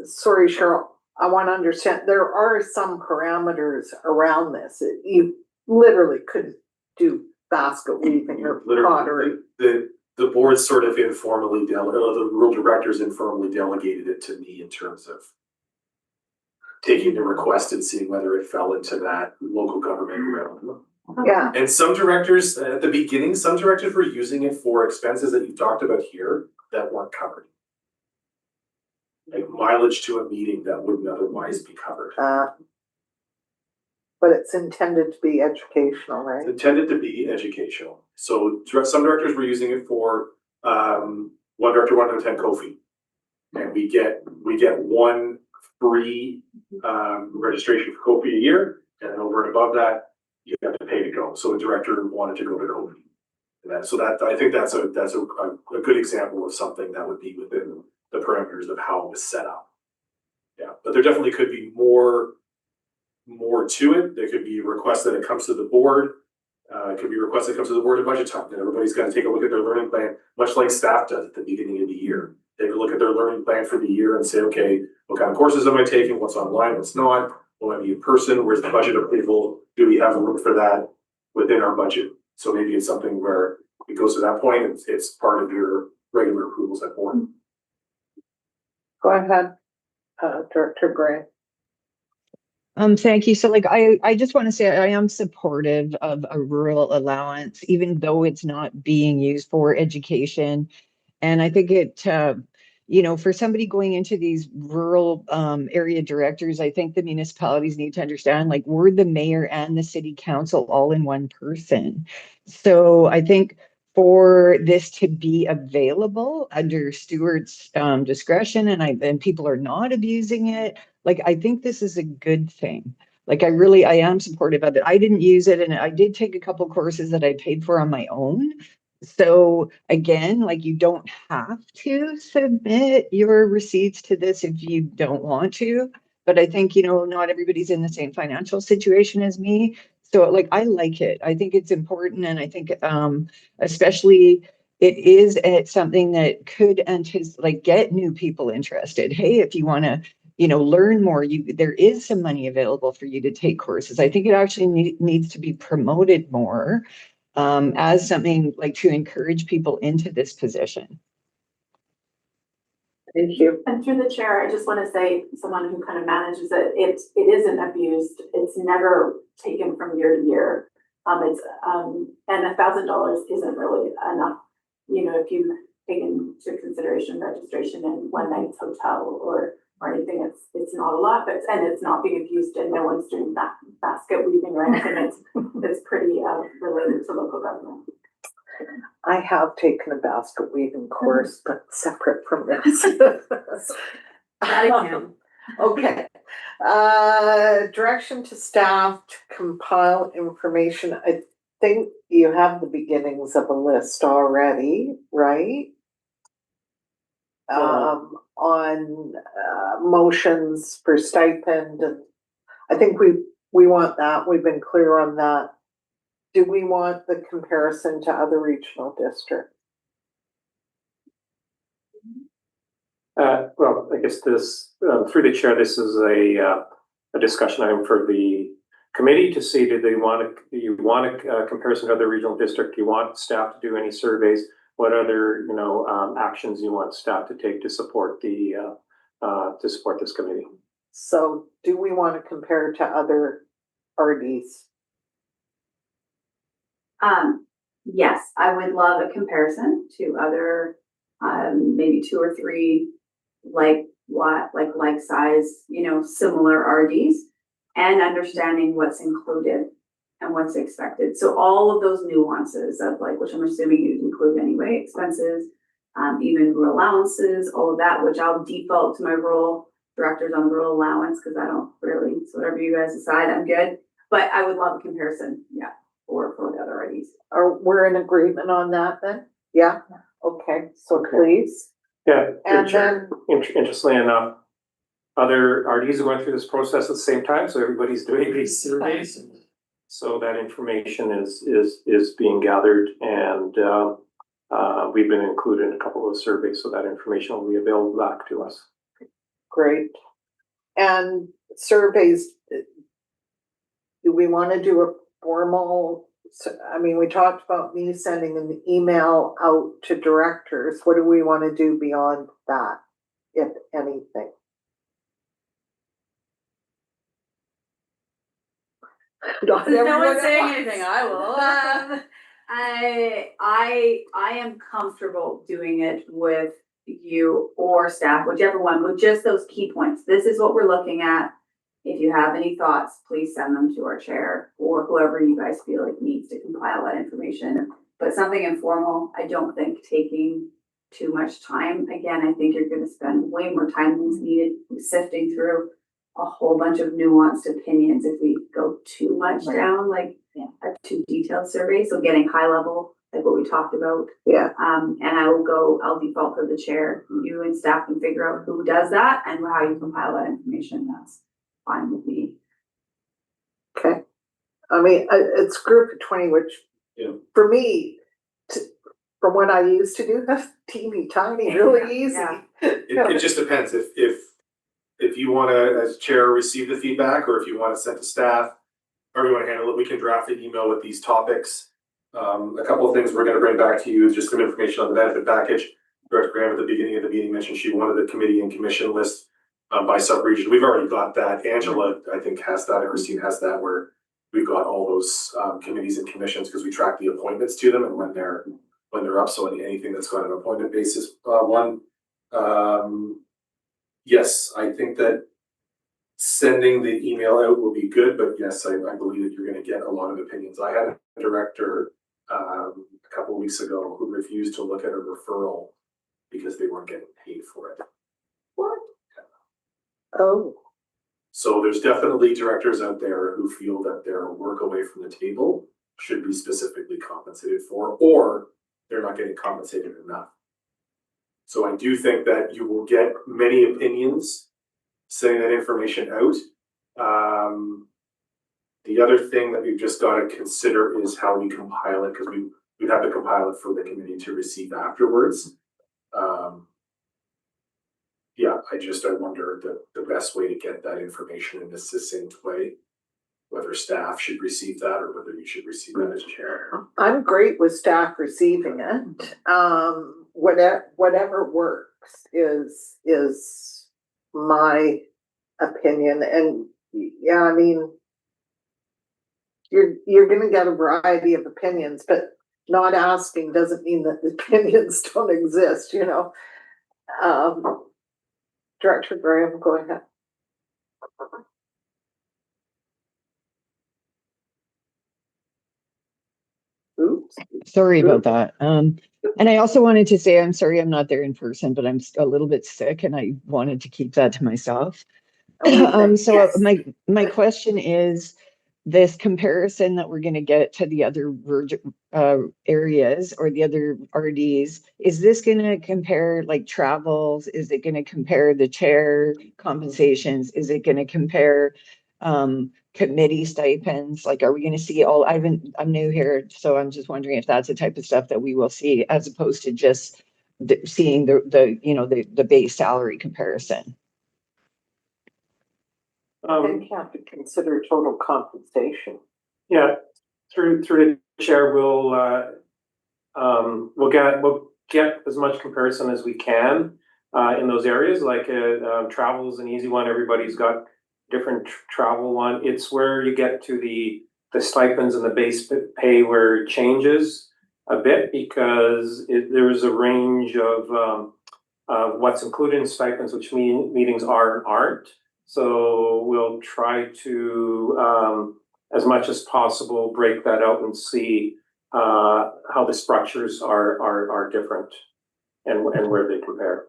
Speaker 1: sorry, Cheryl, I want to understand, there are some parameters around this. You literally couldn't do basket weaving or pottery.
Speaker 4: Literally, the board sort of informally the rural directors informally delegated it to me in terms of taking the request and seeing whether it fell into that local government realm.
Speaker 1: Yeah,
Speaker 4: And some directors, at the beginning, some directors were using it for expenses that you talked about here that weren't covered. Like mileage to a meeting that wouldn't otherwise be covered.
Speaker 1: but it's intended to be educational, right?
Speaker 4: It's intended to be educational. So some directors were using it for, one director wanted to attend Kofi. And we get one free registration for Kofi a year, and over and above that, you have to pay to go. So a director wanted to go to Kofi. I think that's a good example of something that would be within the parameters of how it was set up. Yeah, but there definitely could be more to it. There could be a request that it comes to the board. It could be a request that comes to the board at budget time, and everybody's got to take a look at their learning plan, much like staff does at the beginning of the year. Take a look at their learning plan for the year and say, okay, what kind of courses am I taking? What's online? What's not? Will I be in person? Where's the budget approval? Do we have room for that within our budget? So maybe it's something where it goes to that point, it's part of your regular approvals at board.
Speaker 1: Go ahead, Director Gray.
Speaker 5: Thank you. So like, I just want to say I am supportive of a rural allowance, even though it's not being used for education. And I think it, for somebody going into these rural area directors, I think the municipalities need to understand, like, we're the mayor and the city council all in one person. So I think for this to be available under Stewart's discretion, and people are not abusing it, like, I think this is a good thing. Like, I am supportive of it. I didn't use it, and I did take a couple courses that I paid for on my own. So again, like, you don't have to submit your receipts to this if you don't want to. But I think, not everybody's in the same financial situation as me. So like, I like it. I think it's important. And I think especially it's something that could get new people interested. Hey, if you want to learn more, there is some money available for you to take courses. I think it actually needs to be promoted more as something like to encourage people into this position.
Speaker 1: Thank you.
Speaker 7: And through the chair, I just want to say, someone who kind of manages it, it isn't abused. It's never taken from year to year. And $1,000 isn't really enough. If you take into consideration registration and one night's hotel or anything, it's not a lot, and it's not being abused, and no one's doing that basket weaving or anything. It's pretty related to local government.
Speaker 1: I have taken a basket weaving course, but separate from this. Okay. Direction to staff to compile information. I think you have the beginnings of a list already, right? On motions for stipend, and I think we want that. We've been clear on that do we want the comparison to other regional districts?
Speaker 2: Well, I guess this, through the chair, this is a discussion item for the committee to see, do you want a comparison to other regional district? Do you want staff to do any surveys? What other, actions you want staff to take to support this committee?
Speaker 1: So do we want to compare to other RDs?
Speaker 3: Yes, I would love a comparison to other, maybe 2 or 3 like size, similar RDs, and understanding what's included and what's expected. So all of those nuances of which I'm assuming you'd include anyway, expenses, even rural allowances, all of that, which I'll default to my rural directors on the rural allowance because I don't really, so whatever you guys decide, I'm good. But I would love a comparison, for the other RDs.
Speaker 1: We're in agreement on that then? Yeah? Okay, so
Speaker 2: Okay.
Speaker 1: please.
Speaker 2: Yeah,
Speaker 1: And then,
Speaker 2: interestingly enough, other RDs are going through this process at the same time, so everybody's doing these surveys. So that information is being gathered, and we've been included in a couple of surveys, so that information will be available back to us.
Speaker 1: great. And surveys, do we want to do a formal, we talked about me sending an email out to directors. What do we want to do beyond that, if anything? Not
Speaker 3: No
Speaker 1: everyone
Speaker 3: one's
Speaker 1: at
Speaker 3: saying
Speaker 1: once.
Speaker 3: anything, I will. I am comfortable doing it with you or staff, whichever one, with just those key points. This is what we're looking at. If you have any thoughts, please send them to our chair or whoever you guys feel like needs to compile that information. But something informal, I don't think taking too much time. Again, I think you're going to spend way more time than is needed sifting through a whole bunch of nuanced opinions if we go too much down a too detailed survey. So getting high level, like what we talked about.
Speaker 1: Yeah.
Speaker 3: And I'll default to the chair. You and staff can figure out who does that and how you compile that information. That's fine with me.
Speaker 1: Okay. It's group of 20, which for me, from what I used to do, that's teeny tiny, really easy.
Speaker 3: Yeah.
Speaker 4: It just depends if you want to, as chair, receive the feedback, or if you want to send to staff, or you want to handle it, we can draft an email with these topics. A couple of things we're going to bring back to you is just some information on the benefit package. Director Graham at the beginning of the meeting mentioned she wanted the committee and commission list by sub-region. We've already got that. Angela, I think, has that, and Christine has that, where we've got all those committees and commissions because we track the appointments to them and when they're up. So anything that's got an appointment basis. Yes, I think that sending the email out will be good, but yes, I believe that you're going to get a lot of opinions. I had a director a couple of weeks ago who refused to look at a referral because they weren't getting paid for it.
Speaker 1: What? Oh.
Speaker 4: So there's definitely directors out there who feel that their work away from the table should be specifically compensated for, or they're not getting compensated enough. So I do think that you will get many opinions sending that information out. The other thing that we've just got to consider is how we compile it, because we'd have to compile it for the committee to receive afterwards. I wonder the best way to get that information in a succinct way, whether staff should receive that or whether you should receive that as chair.
Speaker 1: I'm great with staff receiving it. Whatever works is my opinion. And yeah, you're going to get a variety of opinions, but not asking doesn't mean that the opinions don't exist, Director Graham, go ahead. Oops.
Speaker 5: Sorry about that. And I also wanted to say, I'm sorry I'm not there in person, but I'm a little bit sick and I wanted to keep that to myself. So my question is, this comparison that we're going to get to the other areas or the other RDs, is this going to compare like travels? Is it going to compare the chair compensations? Is it going to compare committee stipends? Like, are we gonna see all, I'm new here, so I'm just wondering if that's the type of stuff that we will see as opposed to just seeing the base salary comparison.
Speaker 1: I think you have to consider total compensation.
Speaker 2: Yeah, through the chair, we'll get as much comparison as we can in those areas. Like travel is an easy one. Everybody's got different travel one. It's where you get to the stipends and the base pay where it changes a bit, because there's a range of what's included in stipends, which meetings are and aren't. So we'll try to, as much as possible, break that out and see how the structures are different and where they compare.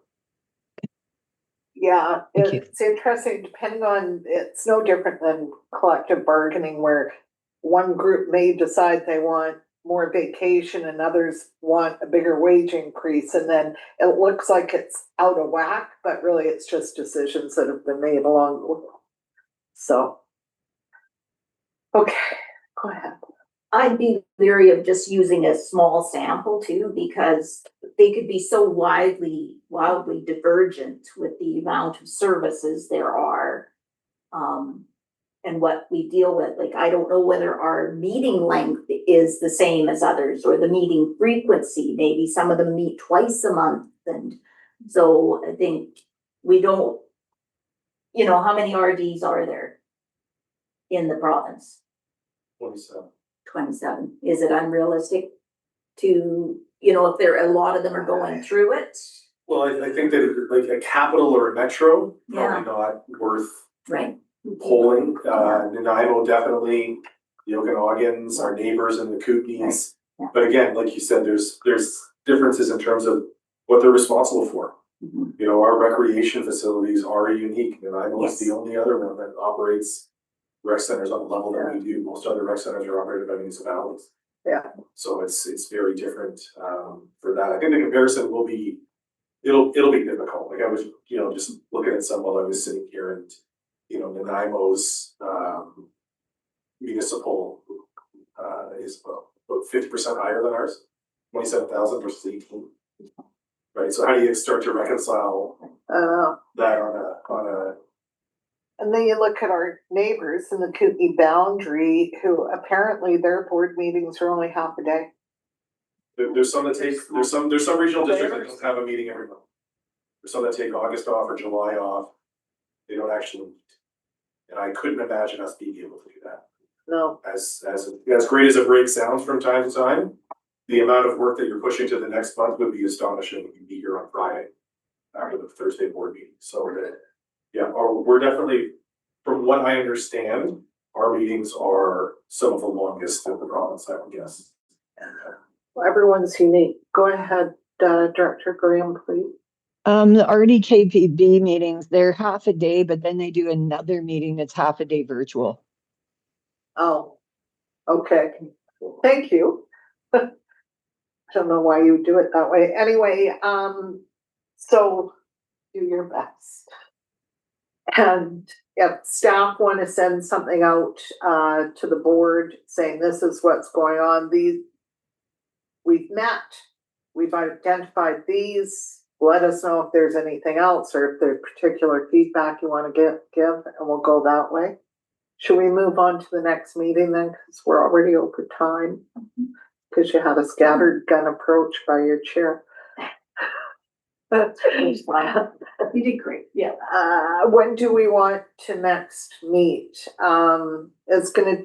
Speaker 1: Yeah,
Speaker 5: Thank you.
Speaker 1: it's interesting, depending on, it's no different than collective bargaining where one group may decide they want more vacation and others want a bigger wage increase, and then it looks like it's out of whack, but really it's just decisions that have been made along the way. So. Okay, go ahead.
Speaker 6: I'd be leery of just using a small sample too, because they could be so wildly divergent with the amount of services there are. And what we deal with. Like, I don't know whether our meeting length is the same as others, or the meeting frequency. Maybe some of them meet twice a month. And so I think we don't, how many RDs are there in the province?
Speaker 4: 27.
Speaker 6: 27. Is it unrealistic to, if there, a lot of them are going through it?
Speaker 4: Well, I think that like a capital or a metro,
Speaker 6: Yeah.
Speaker 4: probably not worth
Speaker 6: Right.
Speaker 4: polling. Nanaimo definitely, the Okanaugans, our neighbors in the Kootenays.
Speaker 6: Yeah.
Speaker 4: But again, like you said, there's differences in terms of what they're responsible for.
Speaker 6: Mhm.
Speaker 4: Our recreation facilities are unique. Nanaimo is
Speaker 6: Yes.
Speaker 4: the only other one that operates rec centers on the level that we do. Most other rec centers are operated by municipalities.
Speaker 1: Yeah.
Speaker 4: So it's very different for that. I think the comparison will be, it'll be difficult. Like I was, just looking at some while I was sitting here, and Nanaimo's municipal is about 50% higher than ours, 27,000 versus 18. Right. So how do you start to reconcile that on a
Speaker 1: And then you look at our neighbors in the Kootenay boundary, who apparently their board meetings are only half a day.
Speaker 4: there's some that take there's some regional districts that don't have a meeting every month. There's some that take August off or July off. They don't actually meet. And I couldn't imagine us being able to do that.
Speaker 1: No.
Speaker 4: As great as a break sounds from time to time, the amount of work that you're pushing to the next month would be astonishing when you be here on Friday after the Thursday board meeting. So we're definitely, from what I understand, our meetings are some of the longest in the province, I would guess.
Speaker 1: Well, everyone's unique. Go ahead, Director Graham, please.
Speaker 5: The RDKPB meetings, they're half a day, but then they do another meeting that's half a day virtual.
Speaker 1: Oh, okay. Thank you. I don't know why you do it that way. Anyway, so do your best. And if staff want to send something out to the board saying this is what's going on, we've met, we've identified these. Let us know if there's anything else or if there's particular feedback you want to give, and we'll go that way. Should we move on to the next meeting then? Because we're already over time. Because you had a scattered gun approach by your chair.
Speaker 7: You did great, yeah.
Speaker 1: When do we want to next meet? It's gonna,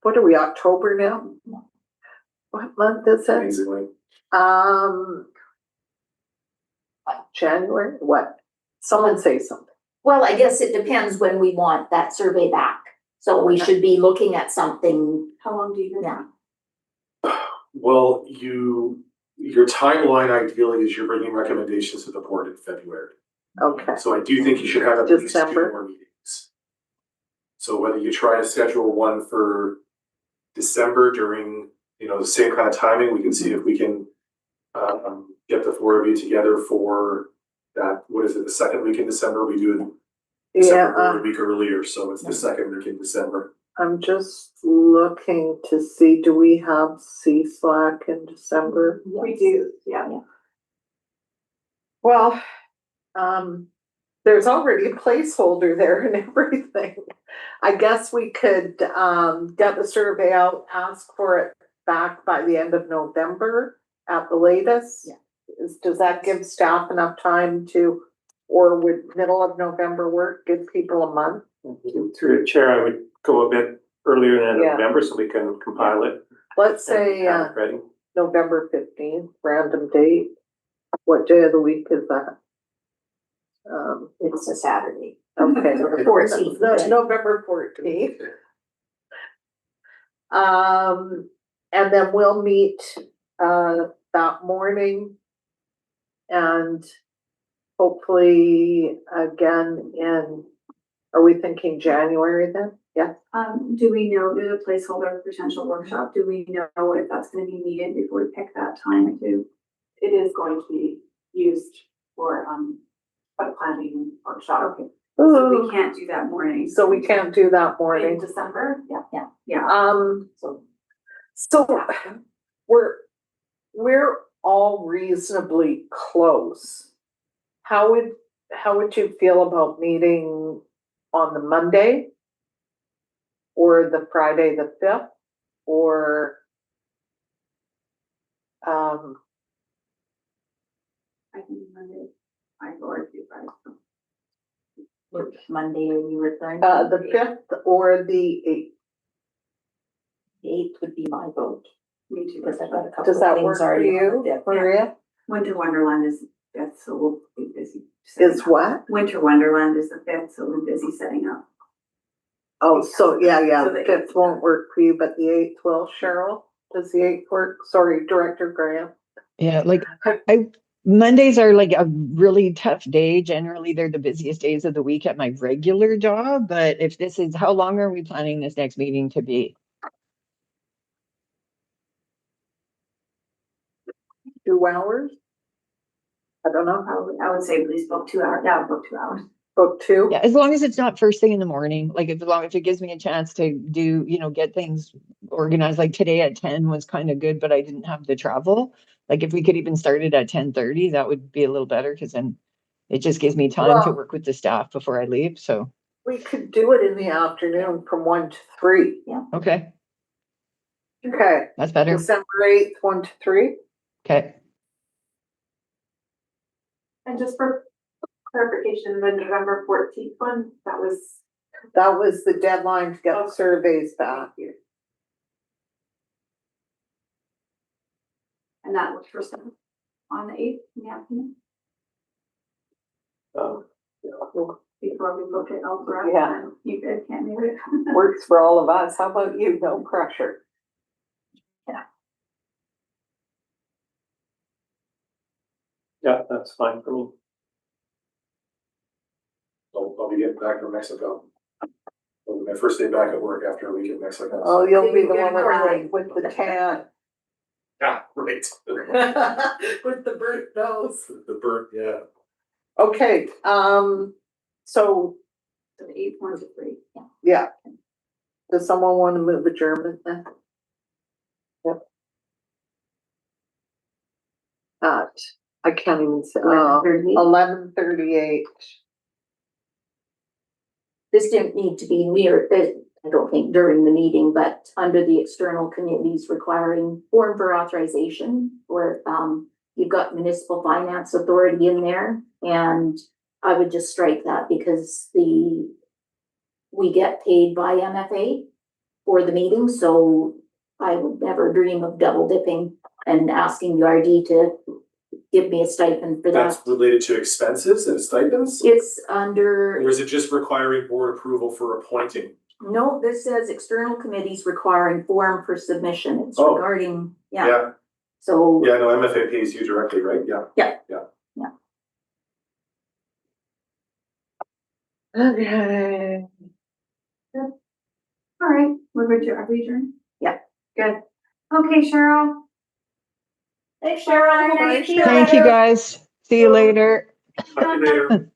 Speaker 1: what are we, October now? What month is it?
Speaker 4: Amazingly.
Speaker 1: January, what? Someone say something.
Speaker 6: Well, I guess it depends when we want that survey back. So we should be looking at something.
Speaker 7: How long do you
Speaker 6: Yeah.
Speaker 4: Well, your timeline ideally is you're bringing recommendations to the board in February.
Speaker 1: Okay,
Speaker 4: So I do think you should have at least 2
Speaker 1: December.
Speaker 4: more meetings. So whether you try to schedule one for December during, the same kind of timing, we can see if we can get the 4 of you together for that. What is it? The second week in December, we do December
Speaker 1: Yeah,
Speaker 4: a week earlier, so it's the second week in December.
Speaker 1: I'm just looking to see, do we have C-SLAC in December?
Speaker 7: We do, yeah.
Speaker 1: Well, there's already a placeholder there and everything. I guess we could, get the survey out, ask for it back by the end of November at the latest.
Speaker 6: Yeah.
Speaker 1: Does that give staff enough time to, or would middle of November work, give people a month?
Speaker 2: Through the chair, I would go a bit earlier than
Speaker 1: Yeah.
Speaker 2: November so we can compile it.
Speaker 1: Let's
Speaker 2: and
Speaker 1: say,
Speaker 2: have it ready.
Speaker 1: November 15th, random date. What day of the week is that?
Speaker 6: It's a Saturday.
Speaker 1: Okay.
Speaker 6: So the 14th.
Speaker 1: No, November 14th. And then we'll meet, that morning. And hopefully again are we thinking January then? Yeah.
Speaker 3: Do we know, there's a placeholder potential workshop, do we know if that's gonna be needed before we pick that time to?
Speaker 7: It is going to be used for, a planning workshop.
Speaker 3: Okay, so
Speaker 1: Ooh,
Speaker 3: we can't do that morning.
Speaker 1: so we can't do that
Speaker 7: In
Speaker 1: morning.
Speaker 7: December, yeah.
Speaker 3: Yeah,
Speaker 1: So we're all reasonably close. How would you feel about meeting on the Monday? Or the Friday the 5th? Or
Speaker 3: I can Monday, I go or do Friday.
Speaker 6: Which Monday are you referring to?
Speaker 1: the 5th or the 8th?
Speaker 6: The 8th would be my vote,
Speaker 3: Me too.
Speaker 6: because I've got a couple
Speaker 1: Does
Speaker 6: of
Speaker 1: that work
Speaker 6: things
Speaker 1: for
Speaker 6: already on
Speaker 1: you,
Speaker 6: the 5th.
Speaker 1: Maria?
Speaker 3: Winter Wonderland is fifth, so we'll be busy.
Speaker 1: Is what?
Speaker 3: Winter Wonderland is the fifth, so we're busy setting up.
Speaker 1: Oh, so yeah,
Speaker 3: So the
Speaker 1: 5th
Speaker 3: 8th.
Speaker 1: won't work for you, but the 8th will. Cheryl, does the 8th work? Sorry, Director Graham.
Speaker 5: Yeah, like Mondays are like a really tough day. Generally, they're the busiest days of the week at my regular job. But if this is, how long are we planning this next meeting to be?
Speaker 1: 2 hours? I don't know.
Speaker 3: I would say please book 2 hours, yeah, book 2 hours.
Speaker 1: Book 2?
Speaker 5: Yeah, as long as it's not first thing in the morning, like if it gives me a chance to do, get things organized, like today at 10 was kind of good, but I didn't have to travel. Like if we could even start it at 10:30, that would be a little better because then it just gives me time to
Speaker 1: Well-
Speaker 5: work with the staff before I leave. So,
Speaker 1: We could do it in the afternoon from 1 to 3.
Speaker 5: okay,
Speaker 1: Okay,
Speaker 5: that's better.
Speaker 1: December 8th, 1 to 3.
Speaker 5: Okay.
Speaker 7: And just for clarification, the November 14th one, that was.
Speaker 1: That was the deadline to get the surveys back.
Speaker 3: And that was for some, on the 8th in the afternoon, before we book it elsewhere.
Speaker 1: Yeah.
Speaker 3: And you guys can't make it.
Speaker 1: Works for all of us. How about you? No pressure.
Speaker 2: Yeah, that's fine for me.
Speaker 4: I'll be getting back from Mexico. It'll be my first day back at work after a week in Mexico.
Speaker 1: Oh, you'll be the
Speaker 3: You're
Speaker 1: one
Speaker 3: gonna
Speaker 1: with the tan.
Speaker 4: Yeah, right.
Speaker 1: With the burnt nose.
Speaker 4: The burnt, yeah.
Speaker 1: Okay, so,
Speaker 3: So the 8th, 1 to 3, yeah.
Speaker 1: yeah. Does someone want to move adjournment then? Yep. I can't even say,
Speaker 6: 11:38.
Speaker 1: 11:38.
Speaker 6: This didn't need to be near, I don't think during the meeting, but under the external committees requiring form for authorization, where you've got municipal finance authority in there, and I would just strike that because we get paid by MFA for the meeting, so I would never dream of double dipping and asking the RD to give me a stipend for
Speaker 4: That's
Speaker 6: that.
Speaker 4: related to expenses and stipends?
Speaker 6: It's under.
Speaker 4: Or is it just requiring board approval for appointing?
Speaker 6: No, this says external committees requiring form for submission. It's
Speaker 4: Oh.
Speaker 6: regarding, yeah,
Speaker 4: Yeah,
Speaker 6: so.
Speaker 4: yeah, no, MFA pays you directly, right? Yeah.
Speaker 1: Okay.
Speaker 3: All right, are we adjourned?
Speaker 6: Yeah.
Speaker 3: Good. Okay, Cheryl.
Speaker 6: Hey, Cheryl.
Speaker 1: Bye,
Speaker 6: See you
Speaker 1: Cheryl.
Speaker 5: Thank you
Speaker 6: later.
Speaker 5: guys. See you later.
Speaker 4: Talk to you later.